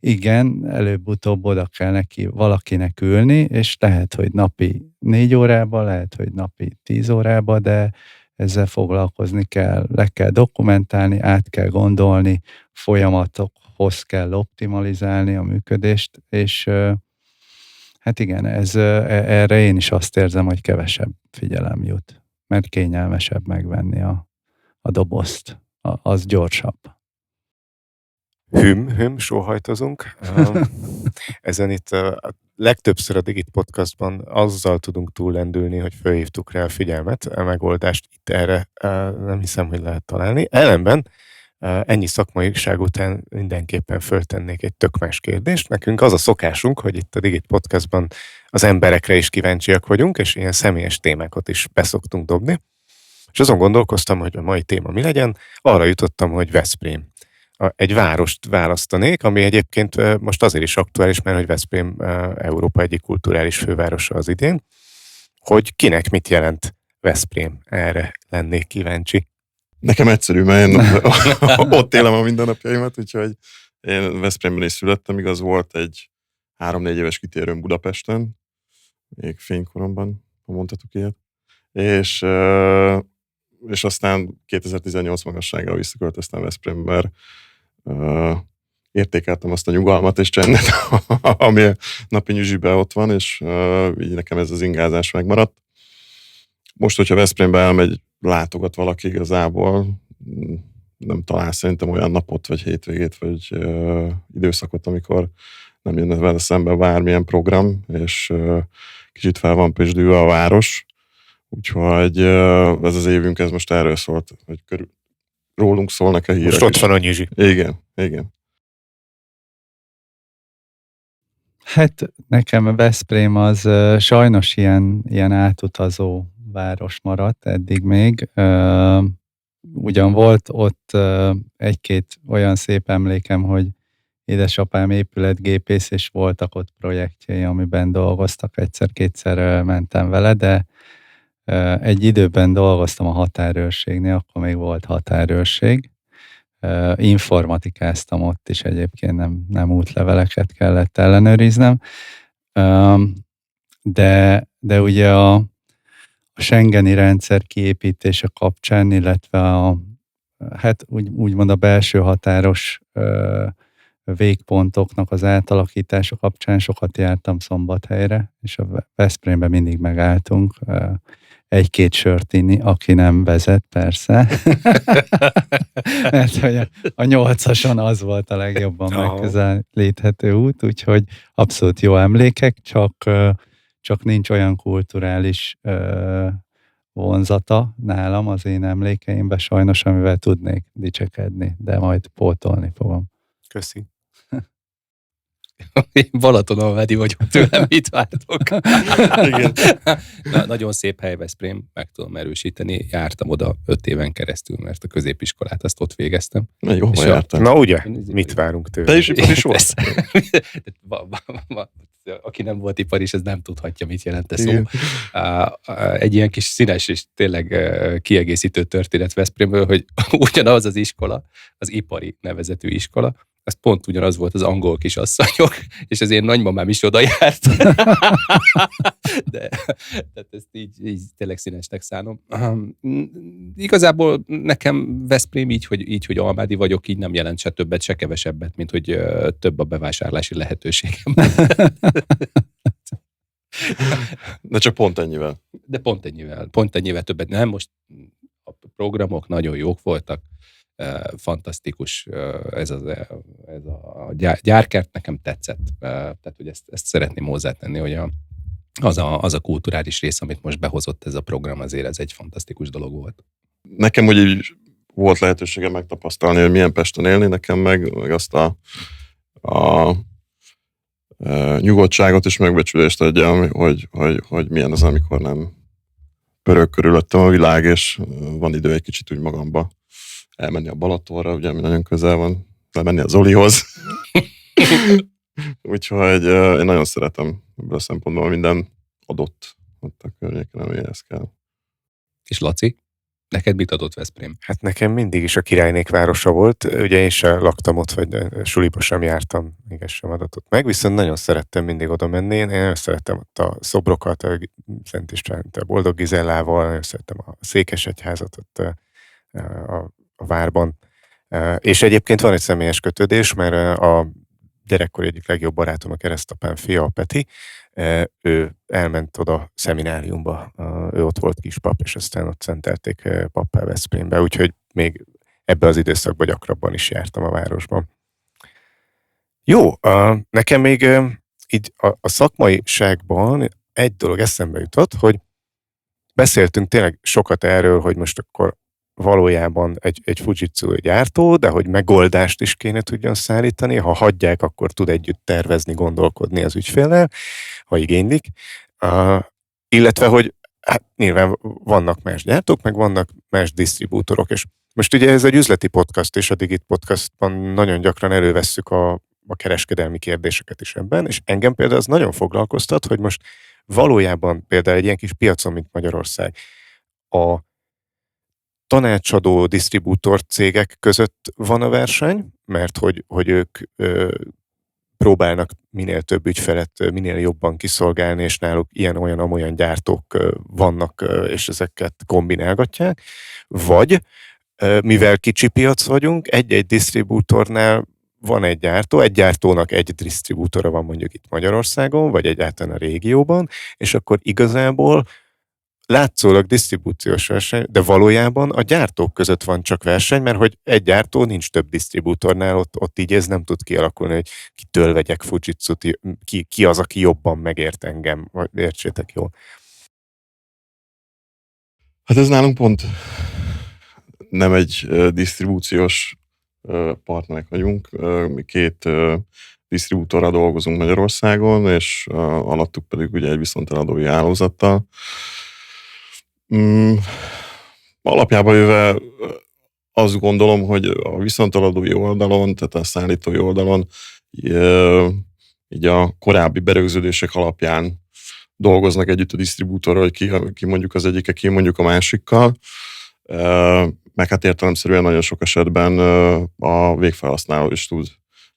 igen, előbb-utóbb oda kell neki valakinek ülni, és lehet, hogy napi 4 órába, lehet, hogy napi 10 órába, de ezzel foglalkozni kell, le kell dokumentálni, át kell gondolni, folyamatokhoz kell optimalizálni a működést, és hát igen, erre én is azt érzem, hogy kevesebb figyelem jut, mert kényelmesebb megvenni a dobozt, az gyorsabb. Sóhajtozunk. Ezen itt legtöbbször a Digit Podcastban azzal tudunk túllendülni, hogy felhívtuk rá a figyelmet, a megoldást itt erre nem hiszem, hogy lehet találni. Ellenben ennyi szakmaiság után mindenképpen föltennék egy tök más kérdést. Nekünk az a szokásunk, hogy itt a Digit Podcastban az emberekre is kíváncsiak vagyunk, és ilyen személyes témákat is beszoktunk dobni. És azon gondolkoztam, hogy a mai téma mi legyen, arra jutottam, hogy Veszprém. Egy várost választanék, ami egyébként most azért is aktuális, mert hogy Veszprém Európa egyik kulturális fővárosa az idén, hogy kinek mit jelent Veszprém. Erre lennék kíváncsi. Nekem egyszerű, mert én ott élem a mindennapjaimat, úgyhogy én Veszprémben is születtem, igaz volt egy 3-4 éves kitérőm Budapesten, még fénykoromban, ha mondhatok ilyet, és aztán 2018 magassággal visszaköltöztem Veszprémbe, mert értékeltem azt a nyugalmat és csendet, ami a napi nyüzsiben ott van, és így nekem ez az ingázás megmaradt. Most, hogyha Veszprémbe elmegy, látogat valaki igazából, nem talál szerintem olyan napot, vagy hétvégét, vagy időszakot, amikor nem jönne vele szembe bármilyen program, és kicsit fel van pésdülve a város. Úgyhogy ez az évünk, ez most erről szólt, hogy rólunk szólnak a hírek. Most ott van a nyüzsi. Igen. Hát nekem a Veszprém az sajnos ilyen átutazó város maradt eddig még. Ugyan volt ott egy-két olyan szép emlékem, hogy édesapám épületgépész, és voltak ott projektjei, amiben dolgoztak, egyszer-kétszer mentem vele, de egy időben dolgoztam a határőrségnél, akkor még volt határőrség. Informatikáztam ott is egyébként, nem útleveleket kellett ellenőriznem. De ugye a schengeni rendszer kiépítése kapcsán, illetve úgymond a belső határos végpontoknak az átalakítása kapcsán sokat jártam Szombathelyre, és a Veszprémben mindig megálltunk egy-két sört inni, aki nem vezet, persze. Mert hogy a 8-ason az volt a legjobban megközelíthető út, úgyhogy abszolút jó emlékek, csak nincs olyan kulturális vonzata nálam az én emlékeimben sajnos, amivel tudnék dicsekedni, de majd pótolni fogom. Köszi. Én Balatonalmádi vagyok, tőlem mit vártok? Igen. Nagyon szép hely Veszprém, meg tudom erősíteni. Jártam oda 5 éven keresztül, mert a középiskolát azt ott végeztem. Jó, jártam. Na ugye, mit várunk tőle? Te is ipar is volt? Aki nem volt ipar is, ez nem tudhatja, mit jelent a szó. Egy ilyen kis színes és tényleg kiegészítő történet Veszprémből, hogy ugyanaz az iskola, az ipari nevezetű iskola, az pont ugyanaz volt az angol kisasszonyok, és az én nagymamám is oda járt. De ezt így tényleg színesnek szánom. Igazából nekem Veszprém így, hogy almádi vagyok, így nem jelent se többet, se kevesebbet, mint hogy több a bevásárlási lehetőségem. De csak pont ennyivel. De pont ennyivel többet. Nem, most a programok nagyon jók voltak, fantasztikus, ez a gyárkert nekem tetszett. Tehát, hogy ezt szeretném hozzátenni, hogy az a kulturális rész, amit most behozott ez a program, azért ez egy fantasztikus dolog volt. Nekem ugye így volt lehetőségem megtapasztalni, hogy milyen Pesten élni, nekem meg azt a nyugodtságot és megbecsülést adja, hogy milyen az, amikor nem pörög körülöttem a világ, és van idő egy kicsit úgy magamba elmenni a Balatonra, ugye, ami nagyon közel van, lemenni a Zolihoz. Úgyhogy én nagyon szeretem ebből a szempontból, minden adott ott a környéken, amihez kell. És Laci, neked mit adott Veszprém? Hát nekem mindig is a királynék városa volt. Ugye én sem laktam ott, vagy suliba sem jártam, még ez sem adatott meg, viszont nagyon szerettem mindig oda menni. Én nagyon szerettem ott a szobrokat, a Szent Istvánt, a Boldog Gizellával, nagyon szerettem a Székesegyházat ott a várban. És egyébként van egy személyes kötődés, mert a gyerekkori egyik legjobb barátom, a keresztapám fia, a Peti, ő elment oda szemináriumba, ő ott volt kispap, és aztán ott szentelték pappá Veszprémbe, úgyhogy még ebbe az időszakban gyakrabban is jártam a városban. Jó, nekem még így a szakmaiságban egy dolog eszembe jutott, hogy beszéltünk tényleg sokat erről, hogy most akkor valójában egy Fujitsu gyártó, de hogy megoldást is kéne tudjon szállítani, ha hagyják, akkor tud együtt tervezni, gondolkodni az ügyféllel, ha igénylik. Illetve, hogy hát nyilván vannak más gyártók, meg vannak más disztribútorok, és most ugye ez egy üzleti podcast, és a Digit podcastban nagyon gyakran elővesszük a kereskedelmi kérdéseket is ebben, és engem például az nagyon foglalkoztat, hogy most valójában például egy ilyen kis piacon, mint Magyarország, a tanácsadó disztribútor cégek között van a verseny, mert hogy ők próbálnak minél több ügyfelet minél jobban kiszolgálni, és náluk ilyen-olyan-amolyan gyártók vannak, és ezeket kombinálgatják. Vagy, mivel kicsi piac vagyunk, egy-egy disztribútornál van egy gyártónak egy disztribútora van mondjuk itt Magyarországon, vagy egyáltalán a régióban, és akkor igazából látszólag disztribúciós verseny, de valójában a gyártók között van csak verseny, mert hogy egy gyártó nincs több disztribútornál, ott így ez nem tud kialakulni, hogy kitől vegyek Fujitsut, ki az, aki jobban megért engem, vagy értsétek jól. Hát ez nálunk pont nem egy disztribúciós partnerek vagyunk. Mi 2 disztribútorral dolgozunk Magyarországon, és alattuk pedig ugye egy viszonteladói hálózattal. Alapjában jöve azt gondolom, hogy a viszonteladói oldalon, tehát a szállítói oldalon így a korábbi berögződések alapján dolgoznak együtt a disztribútorral, hogy ki mondjuk az egyike, ki mondjuk a másikkal. Meg hát értelemszerűen nagyon sok esetben a végfelhasználó is tud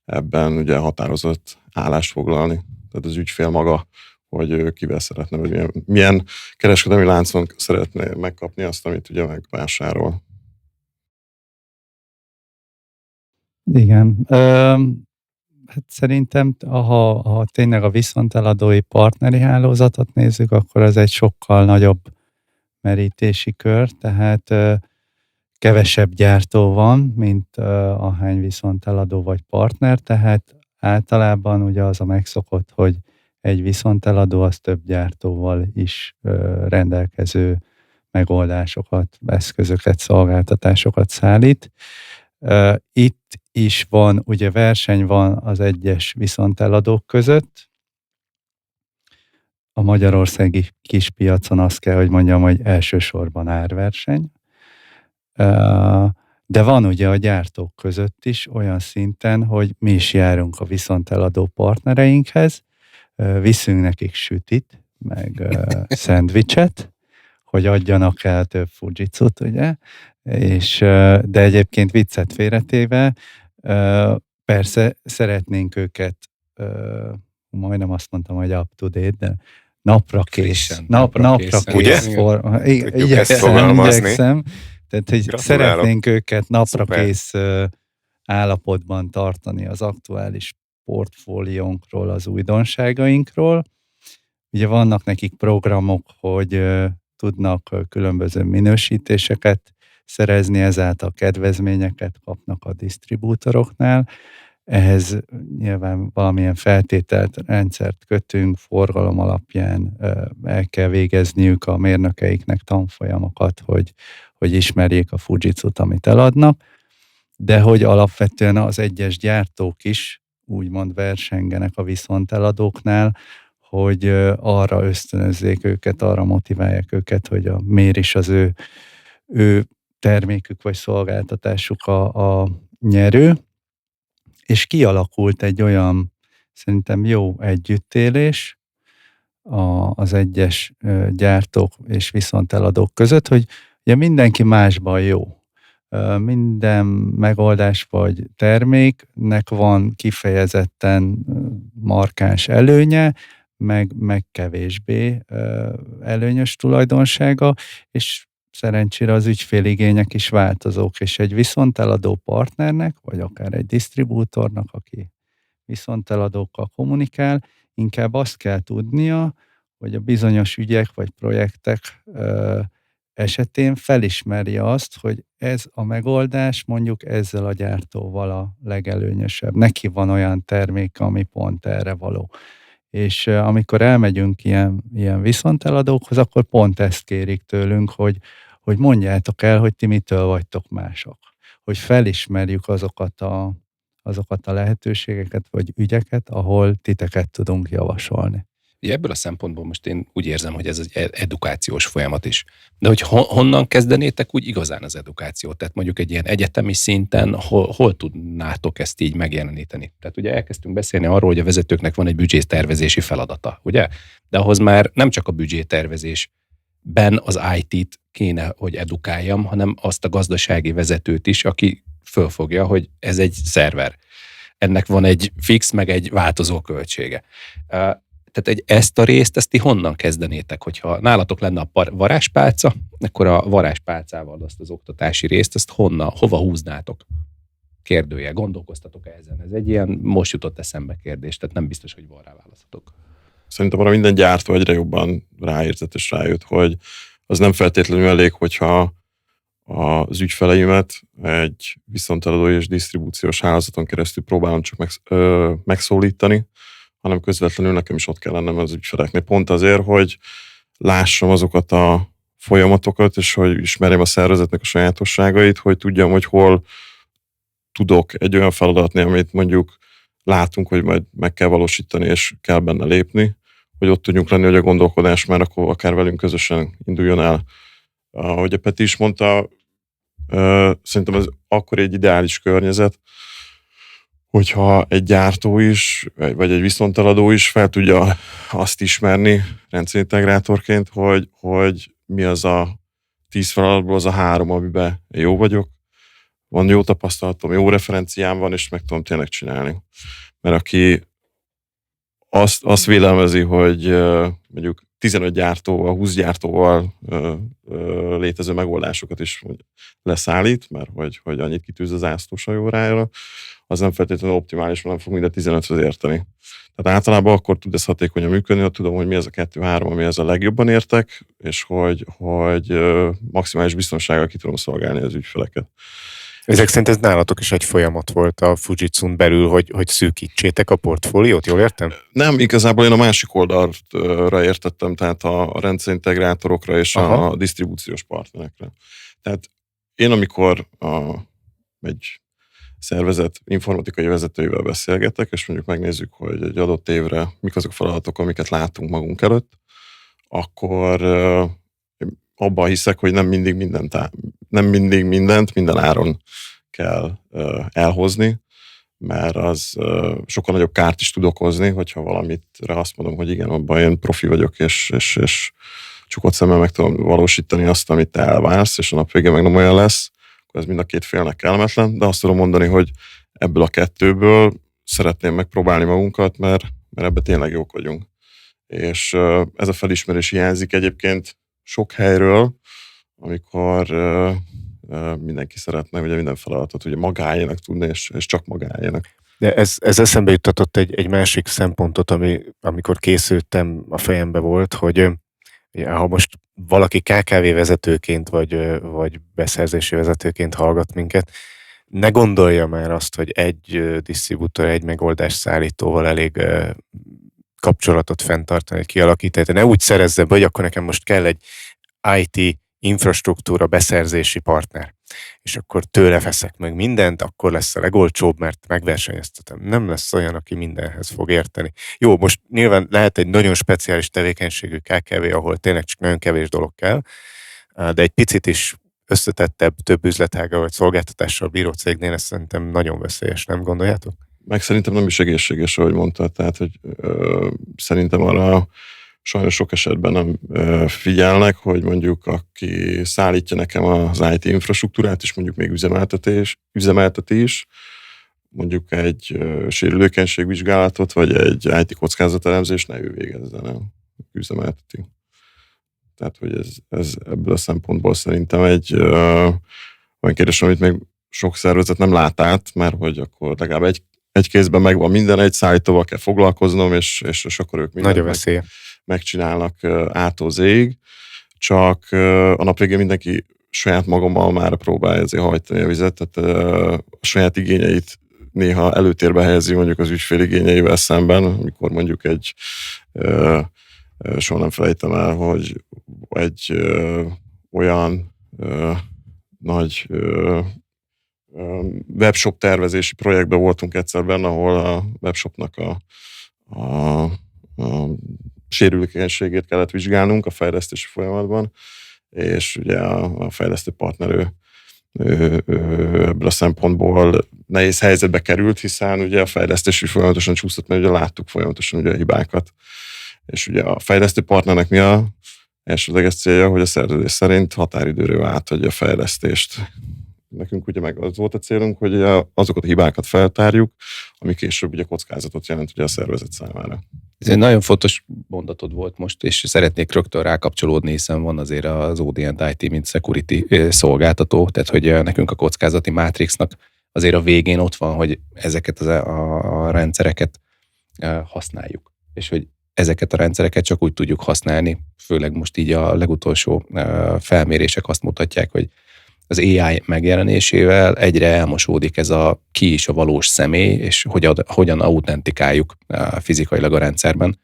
ebben ugye határozott állást foglalni. Tehát az ügyfél maga, hogy kivel szeretne, vagy milyen kereskedelmi láncon szeretné megkapni azt, amit ugye megvásárol. Igen. Hát szerintem, ha tényleg a viszonteladói partneri hálózatot nézzük, akkor az egy sokkal nagyobb merítési kör, tehát kevesebb gyártó van, mint ahány viszonteladó vagy partner, tehát általában ugye az a megszokott, hogy egy viszonteladó az több gyártóval is rendelkező megoldásokat, eszközöket, szolgáltatásokat szállít. Itt is van, ugye verseny van az egyes viszonteladók között. A magyarországi kispiacon azt kell, hogy mondjam, hogy elsősorban árverseny. De van ugye a gyártók között is olyan szinten, hogy mi is járunk a viszonteladó partnereinkhez, viszünk nekik sütit, meg szendvicset, hogy adjanak el több Fujitsut, ugye? De egyébként viccet félretéve, persze szeretnénk őket, majdnem azt mondtam, hogy up to date, de napra kész. Napra kész. Igyekszem. Tehát, hogy szeretnénk őket napra kész állapotban tartani az aktuális portfóliónkról, az újdonságainkról. Ugye vannak nekik programok, hogy tudnak különböző minősítéseket szerezni, ezáltal kedvezményeket kapnak a disztribútoroknál. Ehhez nyilván valamilyen feltételt, rendszert kötünk, forgalom alapján el kell végezniük a mérnökeiknek tanfolyamokat, hogy ismerjék a Fujitsut, amit eladnak, de hogy alapvetően az egyes gyártók is úgymond versengenek a viszonteladóknál, hogy arra ösztönözzék őket, arra motiválják őket, hogy miért is az ő termékük vagy szolgáltatásuk a nyerő. És kialakult egy olyan, szerintem jó együttélés az egyes gyártók és viszonteladók között, hogy ugye mindenki másban jó. Minden megoldás vagy terméknek van kifejezetten markáns előnye, meg kevésbé előnyös tulajdonsága, és szerencsére az ügyféligények is változók, és egy viszonteladó partnernek, vagy akár egy disztribútornak, aki viszonteladókkal kommunikál, inkább azt kell tudnia, hogy a bizonyos ügyek vagy projektek esetén felismerje azt, hogy ez a megoldás mondjuk ezzel a gyártóval a legelőnyösebb. Neki van olyan terméke, ami pont erre való. És amikor elmegyünk ilyen viszonteladókhoz, akkor pont ezt kérik tőlünk, hogy mondjátok el, hogy ti mitől vagytok mások. Hogy felismerjük azokat a lehetőségeket vagy ügyeket, ahol titeket tudunk javasolni. Ugye ebből a szempontból most én úgy érzem, hogy ez egy edukációs folyamat is. De hogy honnan kezdenétek úgy igazán az edukációt? Tehát mondjuk egy ilyen egyetemi szinten hol tudnátok ezt így megjeleníteni? Tehát ugye elkezdtünk beszélni arról, hogy a vezetőknek van egy büdzsétervezési feladata, ugye? De ahhoz már nem csak a büdzsétervezésben az IT-t kéne, hogy edukáljam, hanem azt a gazdasági vezetőt is, aki fölfogja, hogy ez egy szerver. Ennek van egy fix, meg egy változó költsége. Tehát ezt a részt, ezt ti honnan kezdenétek? Hogyha nálatok lenne a varázspálca, akkor a varázspálcával azt az oktatási részt, ezt hova húznátok? Kérdője, gondolkoztatok-e ezen? Ez egy ilyen most jutott eszembe kérdés, tehát nem biztos, hogy van rá válaszotok. Szerintem arra minden gyártó egyre jobban ráérzett és rájött, hogy az nem feltétlenül elég, hogyha az ügyfeleimet egy viszonteladó és disztribúciós hálózaton keresztül próbálom csak megszólítani, hanem közvetlenül nekem is ott kell lennem az ügyfeleknél. Pont azért, hogy lássam azokat a folyamatokat, és hogy ismerjem a szervezetnek a sajátosságait, hogy tudjam, hogy hol tudok egy olyan feladatni, amit mondjuk látunk, hogy majd meg kell valósítani, és kell benne lépni, hogy ott tudjunk lenni, hogy a gondolkodás már akkor akár velünk közösen induljon el. Ahogy a Peti is mondta, szerintem ez akkor egy ideális környezet, hogyha egy gyártó is, vagy egy viszonteladó is fel tudja azt ismerni rendszerintegrátorként, hogy mi az a 10 feladatból az a 3, amiben jó vagyok, van jó tapasztalatom, jó referenciám van, és meg tudom tényleg csinálni. Mert aki azt vélelmezi, hogy mondjuk 15 gyártóval, 20 gyártóval létező megoldásokat is leszállít, mert hogy annyit kitűz az zászlóshajórájára, az nem feltétlenül optimális, mert nem fog minden 15-höz érteni. Tehát általában akkor tud ez hatékonyan működni, hogy tudom, hogy mi az a 2-3, ami ez a legjobban értek, és hogy maximális biztonsággal ki tudom szolgálni az ügyfeleket. Ezek szerint ez nálatok is egy folyamat volt a Fujitsun belül, hogy szűkítsétek a portfóliót, jól értem? Nem, igazából én a másik oldalra értettem, tehát a rendszerintegrátorokra és a disztribúciós partnerekre. Tehát én amikor egy szervezet informatikai vezetőivel beszélgetek, és mondjuk megnézzük, hogy egy adott évre mik azok a feladatok, amiket látunk magunk előtt, akkor abban hiszek, hogy nem mindig mindent minden áron kell elhozni, mert az sokkal nagyobb kárt is tud okozni, hogyha valamitre azt mondom, hogy igen, abban én profi vagyok, és csukott szemmel meg tudom valósítani azt, amit te elvársz, és a nap végén meg nem olyan lesz, akkor ez mind a két félnek kellemetlen, de azt tudom mondani, hogy ebből a kettőből szeretném megpróbálni magunkat, mert ebben tényleg jók vagyunk. És ez a felismerés hiányzik egyébként sok helyről, amikor mindenki szeretne ugye minden feladatot ugye magáénak tudni, és csak magáénak. De ez eszembe juttatott egy másik szempontot, amikor készültem, a fejembe volt, hogy ha most valaki KKV vezetőként, vagy beszerzési vezetőként hallgat minket, ne gondolja már azt, hogy egy disztribútor, egy megoldás szállítóval elég kapcsolatot fenntartani, kialakítani. Ne úgy szerezze be, hogy akkor nekem most kell egy IT infrastruktúra beszerzési partner, és akkor tőle veszek meg mindent, akkor lesz a legolcsóbb, mert megversenyeztetem. Nem lesz olyan, aki mindenhez fog érteni. Jó, most nyilván lehet egy nagyon speciális tevékenységű KKV, ahol tényleg csak nagyon kevés dolog kell, de egy picit is összetettebb, több üzletággal vagy szolgáltatással bíró cégnél ez szerintem nagyon veszélyes, nem gondoljátok? Meg szerintem nem is egészséges, ahogy mondtad, tehát hogy szerintem arra sajnos sok esetben nem figyelnek, hogy mondjuk aki szállítja nekem az IT infrastruktúrát, és mondjuk még üzemelteti is, mondjuk egy sérülékenységvizsgálatot, vagy egy IT kockázatelemzést ne ő végezzen el, üzemelteti. Tehát, hogy ez ebből a szempontból szerintem egy olyan kérdés, amit még sok szervezet nem lát át, mert hogy akkor legalább egy kézben megvan minden, egy szállítóval kell foglalkoznom, és akkor ők mindent megcsinálnak A-tól Z-ig, csak a nap végén mindenki saját magammal már próbálja ezért hajtani a vizet, tehát a saját igényeit néha előtérbe helyezi mondjuk az ügyfél igényeivel szemben, amikor mondjuk soha nem felejtem el, hogy egy olyan nagy webshop tervezési projektben voltunk egyszer benne, ahol a webshopnak a sérülékenységét kellett vizsgálnunk a fejlesztési folyamatban, és ugye a fejlesztő partner ebből a szempontból nehéz helyzetbe került, hiszen ugye a fejlesztési folyamatosan csúszott, mert ugye láttuk folyamatosan ugye a hibákat. És ugye a fejlesztő partnernek mi a elsődleges célja, hogy a szerződés szerint határidőről átadja a fejlesztést. Nekünk ugye meg az volt a célunk, hogy azokat a hibákat feltárjuk, ami később ugye kockázatot jelent ugye a szervezet számára. Ez egy nagyon fontos mondatod volt most, és szeretnék rögtön rákapcsolódni, hiszen van azért az ODN IT, mint security szolgáltató, tehát hogy nekünk a kockázati mátrixnak azért a végén ott van, hogy ezeket a rendszereket használjuk. És hogy ezeket a rendszereket csak úgy tudjuk használni, főleg most így a legutolsó felmérések azt mutatják, hogy az AI megjelenésével egyre elmosódik ez a ki is a valós személy, és hogyan autentikáljuk fizikailag a rendszerben.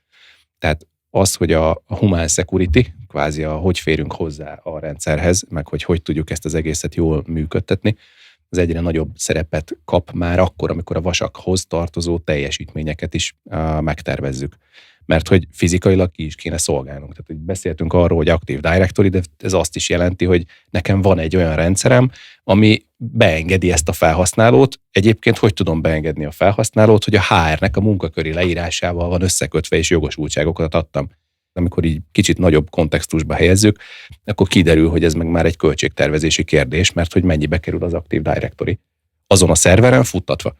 Tehát az, hogy a human security, kvázi hogy férünk hozzá a rendszerhez, meg hogy tudjuk ezt az egészet jól működtetni, az egyre nagyobb szerepet kap már akkor, amikor a vasakhoz tartozó teljesítményeket is megtervezzük. Mert hogy fizikailag ki is kéne szolgálnunk. Tehát, hogy beszéltünk arról, hogy Active Directory, de ez azt is jelenti, hogy nekem van egy olyan rendszerem, ami beengedi ezt a felhasználót. Egyébként hogy tudom beengedni a felhasználót, hogy a HR-nek a munkaköri leírásával van összekötve, és jogosultságokat adtam. Amikor így kicsit nagyobb kontextusba helyezzük, akkor kiderül, hogy ez meg már egy költségtervezési kérdés, mert hogy mennyibe kerül az Active Directory azon a szerveren futtatva.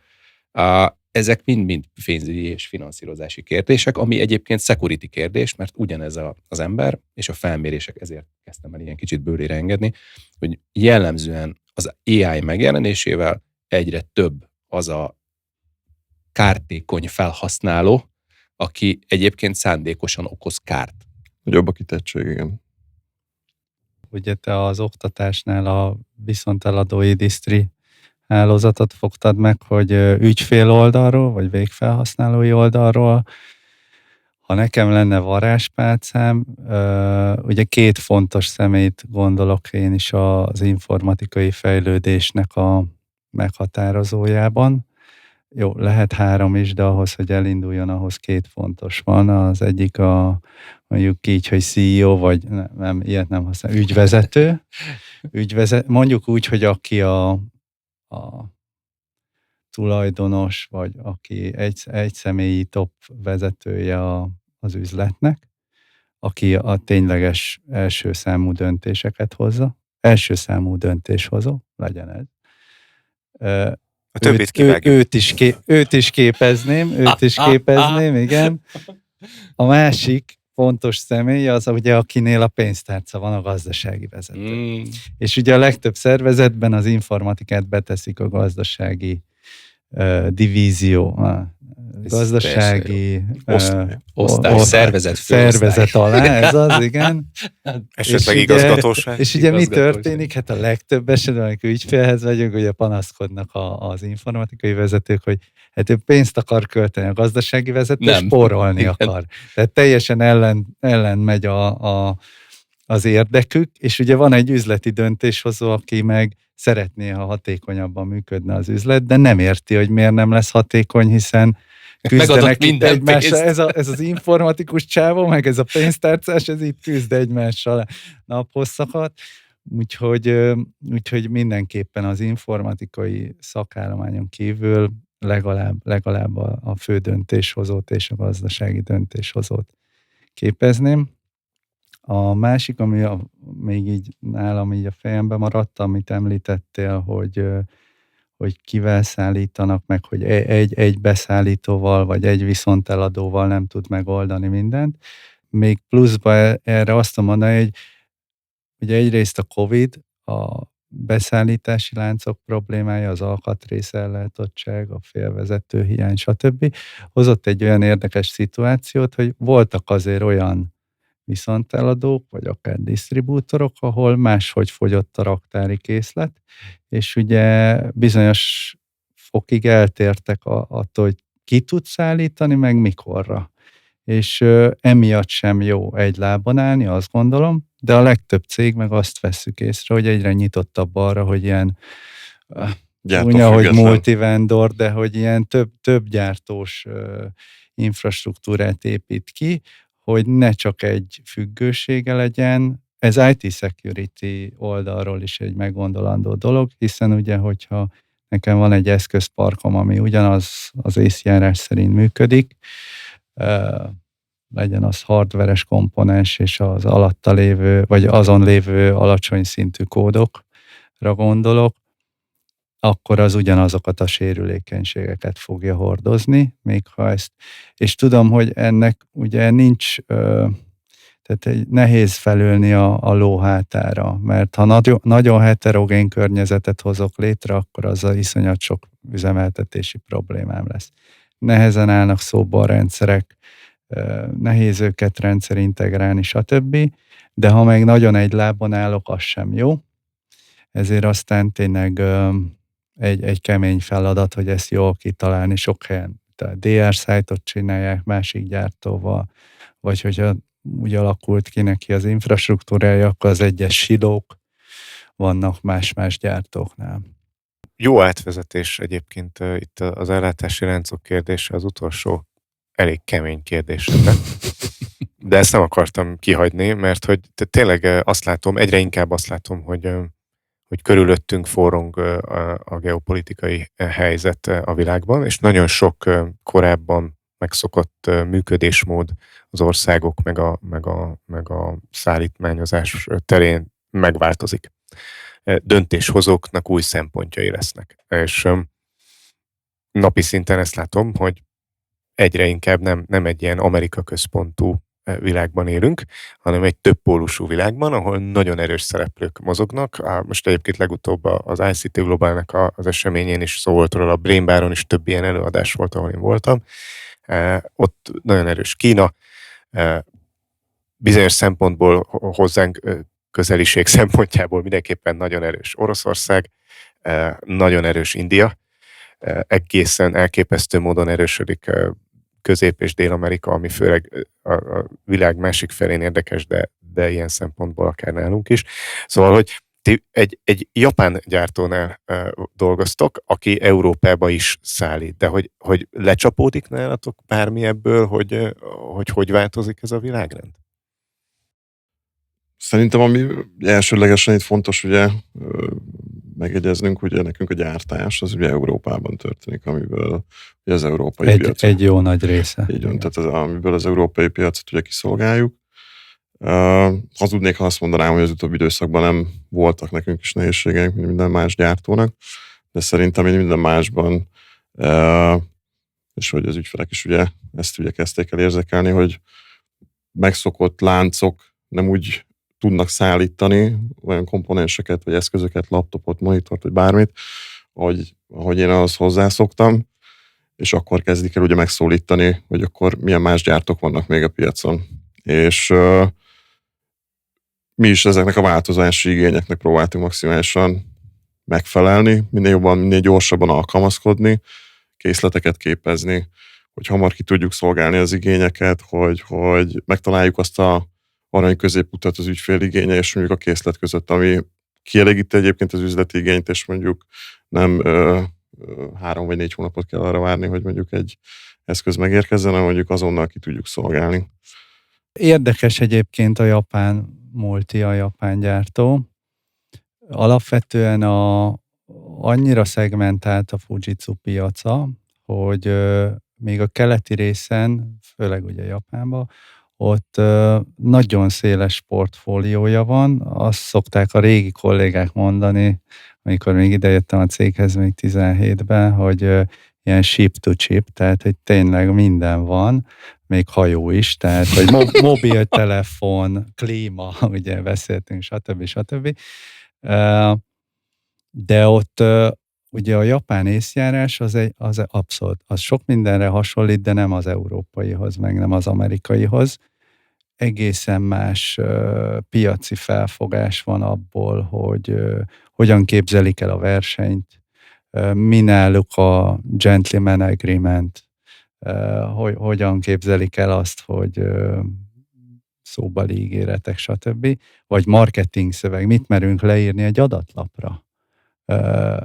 Ezek mind-mind pénzügyi és finanszírozási kérdések, ami egyébként security kérdés, mert ugyanez az ember, és a felmérések ezért kezdtem el ilyen kicsit bőrére engedni, hogy jellemzően az AI megjelenésével egyre több az a kártékony felhasználó, aki egyébként szándékosan okoz kárt. Nagyobb a kitettség, igen. Ugye te az oktatásnál a viszonteladói disztri hálózatot fogtad meg, hogy ügyfél oldalról, vagy végfelhasználói oldalról. Ha nekem lenne varázspálcám, ugye két fontos személyt gondolok én is az informatikai fejlődésnek a meghatározójában. Jó, lehet 3 is, de ahhoz, hogy elinduljon, ahhoz 2 fontos van. Az egyik mondjuk így, hogy CEO, vagy nem ilyet nem használ, ügyvezető. Mondjuk úgy, hogy aki a tulajdonos, vagy aki egy személyi top vezetője az üzletnek, aki a tényleges első számú döntéseket hozza, első számú döntéshozó, legyen ez. A többit őt is képezném, igen. A másik fontos személy az, ugye, akinél a pénztárca van, a gazdasági vezető. És ugye a legtöbb szervezetben az informatikát beteszik a gazdasági divízió, gazdasági osztály, szervezet alá, ez az, igen. Esetleg igazgatóság. És ugye mi történik? Hát a legtöbb esetben, amikor ügyfélhez vagyunk, ugye panaszkodnak az informatikai vezetők, hogy hát ő pénzt akar költeni, a gazdasági vezető spórolni akar. Tehát teljesen ellen megy az érdekük, és ugye van egy üzleti döntéshozó, aki meg szeretné, ha hatékonyabban működne az üzlet, de nem érti, hogy miért nem lesz hatékony, hiszen küzdenek itt egymással. Ez az informatikus csávó, meg ez a pénztárcás, ez itt küzd egymással naphosszakat. Úgyhogy mindenképpen az informatikai szakállományon kívül legalább a fő döntéshozót és a gazdasági döntéshozót képezném. A másik, ami még így nálam így a fejembe maradt, amit említettél, hogy kivel szállítanak meg, hogy egy beszállítóval, vagy egy viszonteladóval nem tud megoldani mindent. Még pluszba erre azt mondani, hogy ugye egyrészt a Covid, a beszállítási láncok problémája, az alkatrész-ellátottság, a félvezető hiány, stb. Hozott egy olyan érdekes szituációt, hogy voltak azért olyan viszonteladók, vagy akár disztribútorok, ahol máshogy fogyott a raktári készlet, és ugye bizonyos fokig eltértek attól, hogy ki tud szállítani, meg mikorra. És emiatt sem jó egy lábon állni, azt gondolom, de a legtöbb cég meg azt vesszük észre, hogy egyre nyitottabb arra, hogy ilyen hogy multivendor, de hogy ilyen több gyártós infrastruktúrát épít ki, hogy ne csak egy függősége legyen. Ez IT security oldalról is egy meggondolandó dolog, hiszen ugye, hogyha nekem van egy eszközparkom, ami ugyanaz az észjárás szerint működik, legyen az hardveres komponens és az alatta lévő, vagy azon lévő alacsony szintű kódokra gondolok, akkor az ugyanazokat a sérülékenységeket fogja hordozni, még ha ezt. És tudom, hogy ennek ugye nincs, tehát Tehát nehéz felülni a ló hátára, mert ha nagyon heterogén környezetet hozok létre, akkor azzal iszonyat sok üzemeltetési problémám lesz. Nehezen állnak szóba a rendszerek, nehéz őket rendszerintegrálni, stb. De ha meg nagyon egy lábon állok, az sem jó. Ezért aztán tényleg egy kemény feladat, hogy ezt jól kitalálni. Sok helyen a DR Site-ot csinálják másik gyártóval, vagy hogyha úgy alakult ki neki az infrastruktúrája, akkor az egyes silók vannak más-más gyártóknál. Jó átvezetés egyébként itt az ellátási láncok kérdése, az utolsó elég kemény kérdés. De ezt nem akartam kihagyni, mert hogy tényleg azt látom, egyre inkább azt látom, hogy körülöttünk forrong a geopolitikai helyzet a világban, és nagyon sok korábban megszokott működésmód az országok meg a szállítmányozás terén megváltozik. Döntéshozóknak új szempontjai lesznek. És napi szinten ezt látom, hogy egyre inkább nem egy ilyen Amerika központú világban élünk, hanem egy többpólusú világban, ahol nagyon erős szereplők mozognak. Most egyébként legutóbb az ICT Globalnak az eseményén is szó volt róla, a Brain Baron is több ilyen előadás volt, ahol én voltam. Ott nagyon erős Kína, bizonyos szempontból hozzánk közeliség szempontjából mindenképpen nagyon erős Oroszország, nagyon erős India, egészen elképesztő módon erősödik Közép- és Dél-Amerika, ami főleg a világ másik felén érdekes, de ilyen szempontból akár nálunk is. Szóval, hogy ti egy japán gyártónál dolgoztok, aki Európába is szállít, de hogy lecsapódik nálatok bármi ebből, hogy változik ez a világrend? Szerintem ami elsődlegesen itt fontos ugye megegyeznünk, hogy nekünk a gyártás az ugye Európában történik, amiből ugye az európai piac. Egy jó nagy része. Így van, tehát amiből az európai piacot ugye kiszolgáljuk. Hazudnék, ha azt mondanám, hogy az utóbbi időszakban nem voltak nekünk is nehézségeink, mint minden más gyártónak, de szerintem minden másban, és hogy az ügyfelek is ugye ezt ugye kezdték el érzékelni, hogy megszokott láncok nem úgy tudnak szállítani olyan komponenseket, vagy eszközöket, laptopot, monitort, vagy bármit, ahogy én ahhoz hozzászoktam, és akkor kezdik el ugye megszólítani, hogy akkor milyen más gyártók vannak még a piacon. És mi is ezeknek a változási igényeknek próbáltunk maximálisan megfelelni, minél jobban, minél gyorsabban alkalmazkodni, készleteket képezni, hogy hamar ki tudjuk szolgálni az igényeket, hogy megtaláljuk azt a arany középutat az ügyfél igénye és mondjuk a készlet között, ami kielégíti egyébként az üzleti igényt, és mondjuk nem 3 vagy 4 hónapot kell arra várni, hogy mondjuk egy eszköz megérkezzen, hanem mondjuk azonnal ki tudjuk szolgálni. Érdekes egyébként a japán multi, a japán gyártó. Alapvetően annyira szegmentált a Fujitsu piaca, hogy még a keleti részen, főleg ugye Japánban, ott nagyon széles portfóliója van. Azt szokták a régi kollégák mondani, amikor még idejöttem a céghez még 17-ben, hogy ilyen ship to chip, tehát hogy tényleg minden van, még hajó is, tehát hogy mobiltelefon, klíma, ugye beszéltünk, stb. De ott ugye a japán észjárás az abszolút, az sok mindenre hasonlít, de nem az európaihoz, meg nem az amerikaihoz. Egészen más piaci felfogás van abból, hogy hogyan képzelik el a versenyt, mi náluk a gentleman agreement, hogyan képzelik el azt, hogy szóbeli ígéretek, stb. Vagy marketing szöveg, mit merünk leírni egy adatlapra.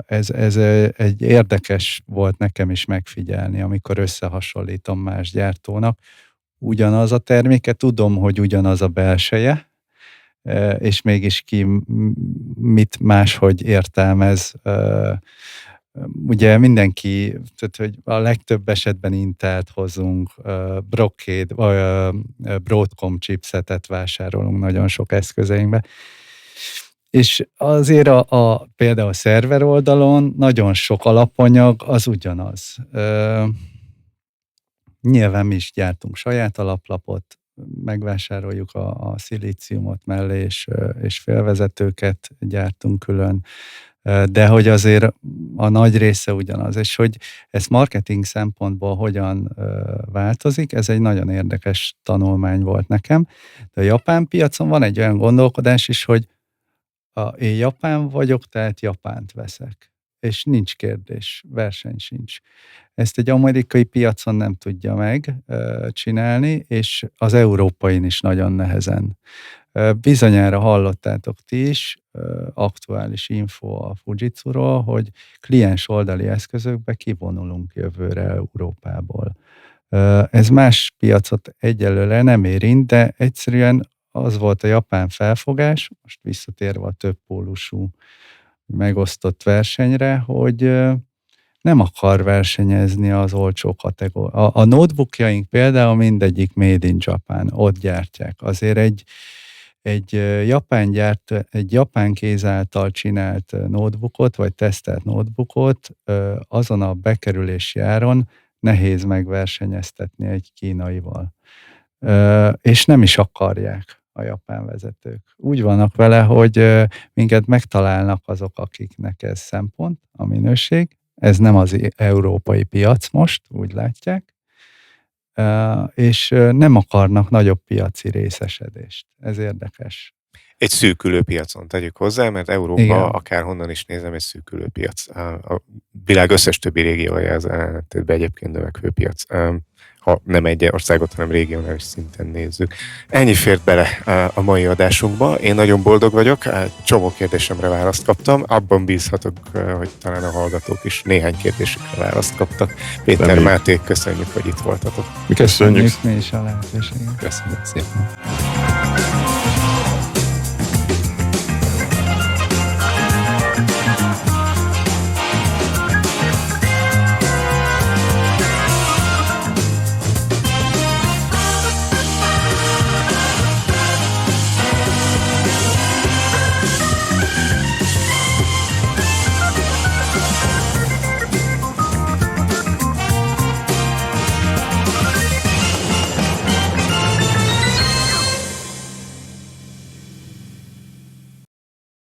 Ez egy érdekes volt nekem is megfigyelni, amikor összehasonlítom más gyártónak. Ugyanaz a terméke, tudom, hogy ugyanaz a belseje, és mégis ki mit máshogy értelmez. Ugye mindenki, tehát hogy a legtöbb esetben Intelt hozunk, Brocade, vagy Broadcom chipsetet vásárolunk nagyon sok eszközeinkbe. És azért például a szerver oldalon nagyon sok alapanyag az ugyanaz. Nyilván mi is gyártunk saját alaplapot, megvásároljuk a szilíciumot mellé, és félvezetőket gyártunk külön, de hogy azért a nagy része ugyanaz, és hogy ez marketing szempontból hogyan változik, ez egy nagyon érdekes tanulmány volt nekem. De a japán piacon van egy olyan gondolkodás is, hogy én japán vagyok, tehát Japánt veszek. És nincs kérdés, verseny sincs. Ezt egy amerikai piacon nem tudja megcsinálni, és az európain is nagyon nehezen. Bizonyára hallottátok ti is, aktuális info a Fujitsu-ról, hogy kliens oldali eszközökbe kivonulunk jövőre Európából. Ez más piacot egyelőre nem érint, de egyszerűen az volt a japán felfogás, most visszatérve a többpólusú megosztott versenyre, hogy nem akar versenyezni az olcsó kategória. A notebookjaink például mindegyik made in Japan, ott gyártják. Azért egy japán kéz által csinált notebookot, vagy tesztelt notebookot azon a bekerülési áron nehéz megversenyeztetni egy kínaival. És nem is akarják a japán vezetők. Úgy vannak vele, hogy minket megtalálnak azok, akiknek ez szempont, a minőség. Ez nem az európai piac most, úgy látják, és nem akarnak nagyobb piaci részesedést. Ez érdekes. Egy szűkülő piacon tegyük hozzá, mert Európa, igen, akárhonnan is nézem, egy szűkülő piac. A világ összes többi régiója ez ellentétben egyébként növekvő piac. Ha nem egy országot, hanem regionális szinten nézzük. Ennyi fért bele a mai adásunkba. Én nagyon boldog vagyok, csomó kérdésemre választ kaptam. Abban bízhatok, hogy talán a hallgatók is néhány kérdésükre választ kaptak. Péter, Reméljük. Máté, köszönjük, hogy itt voltatok. Mi köszönjük. Mi is a lehetőséget. Köszönjük szépen.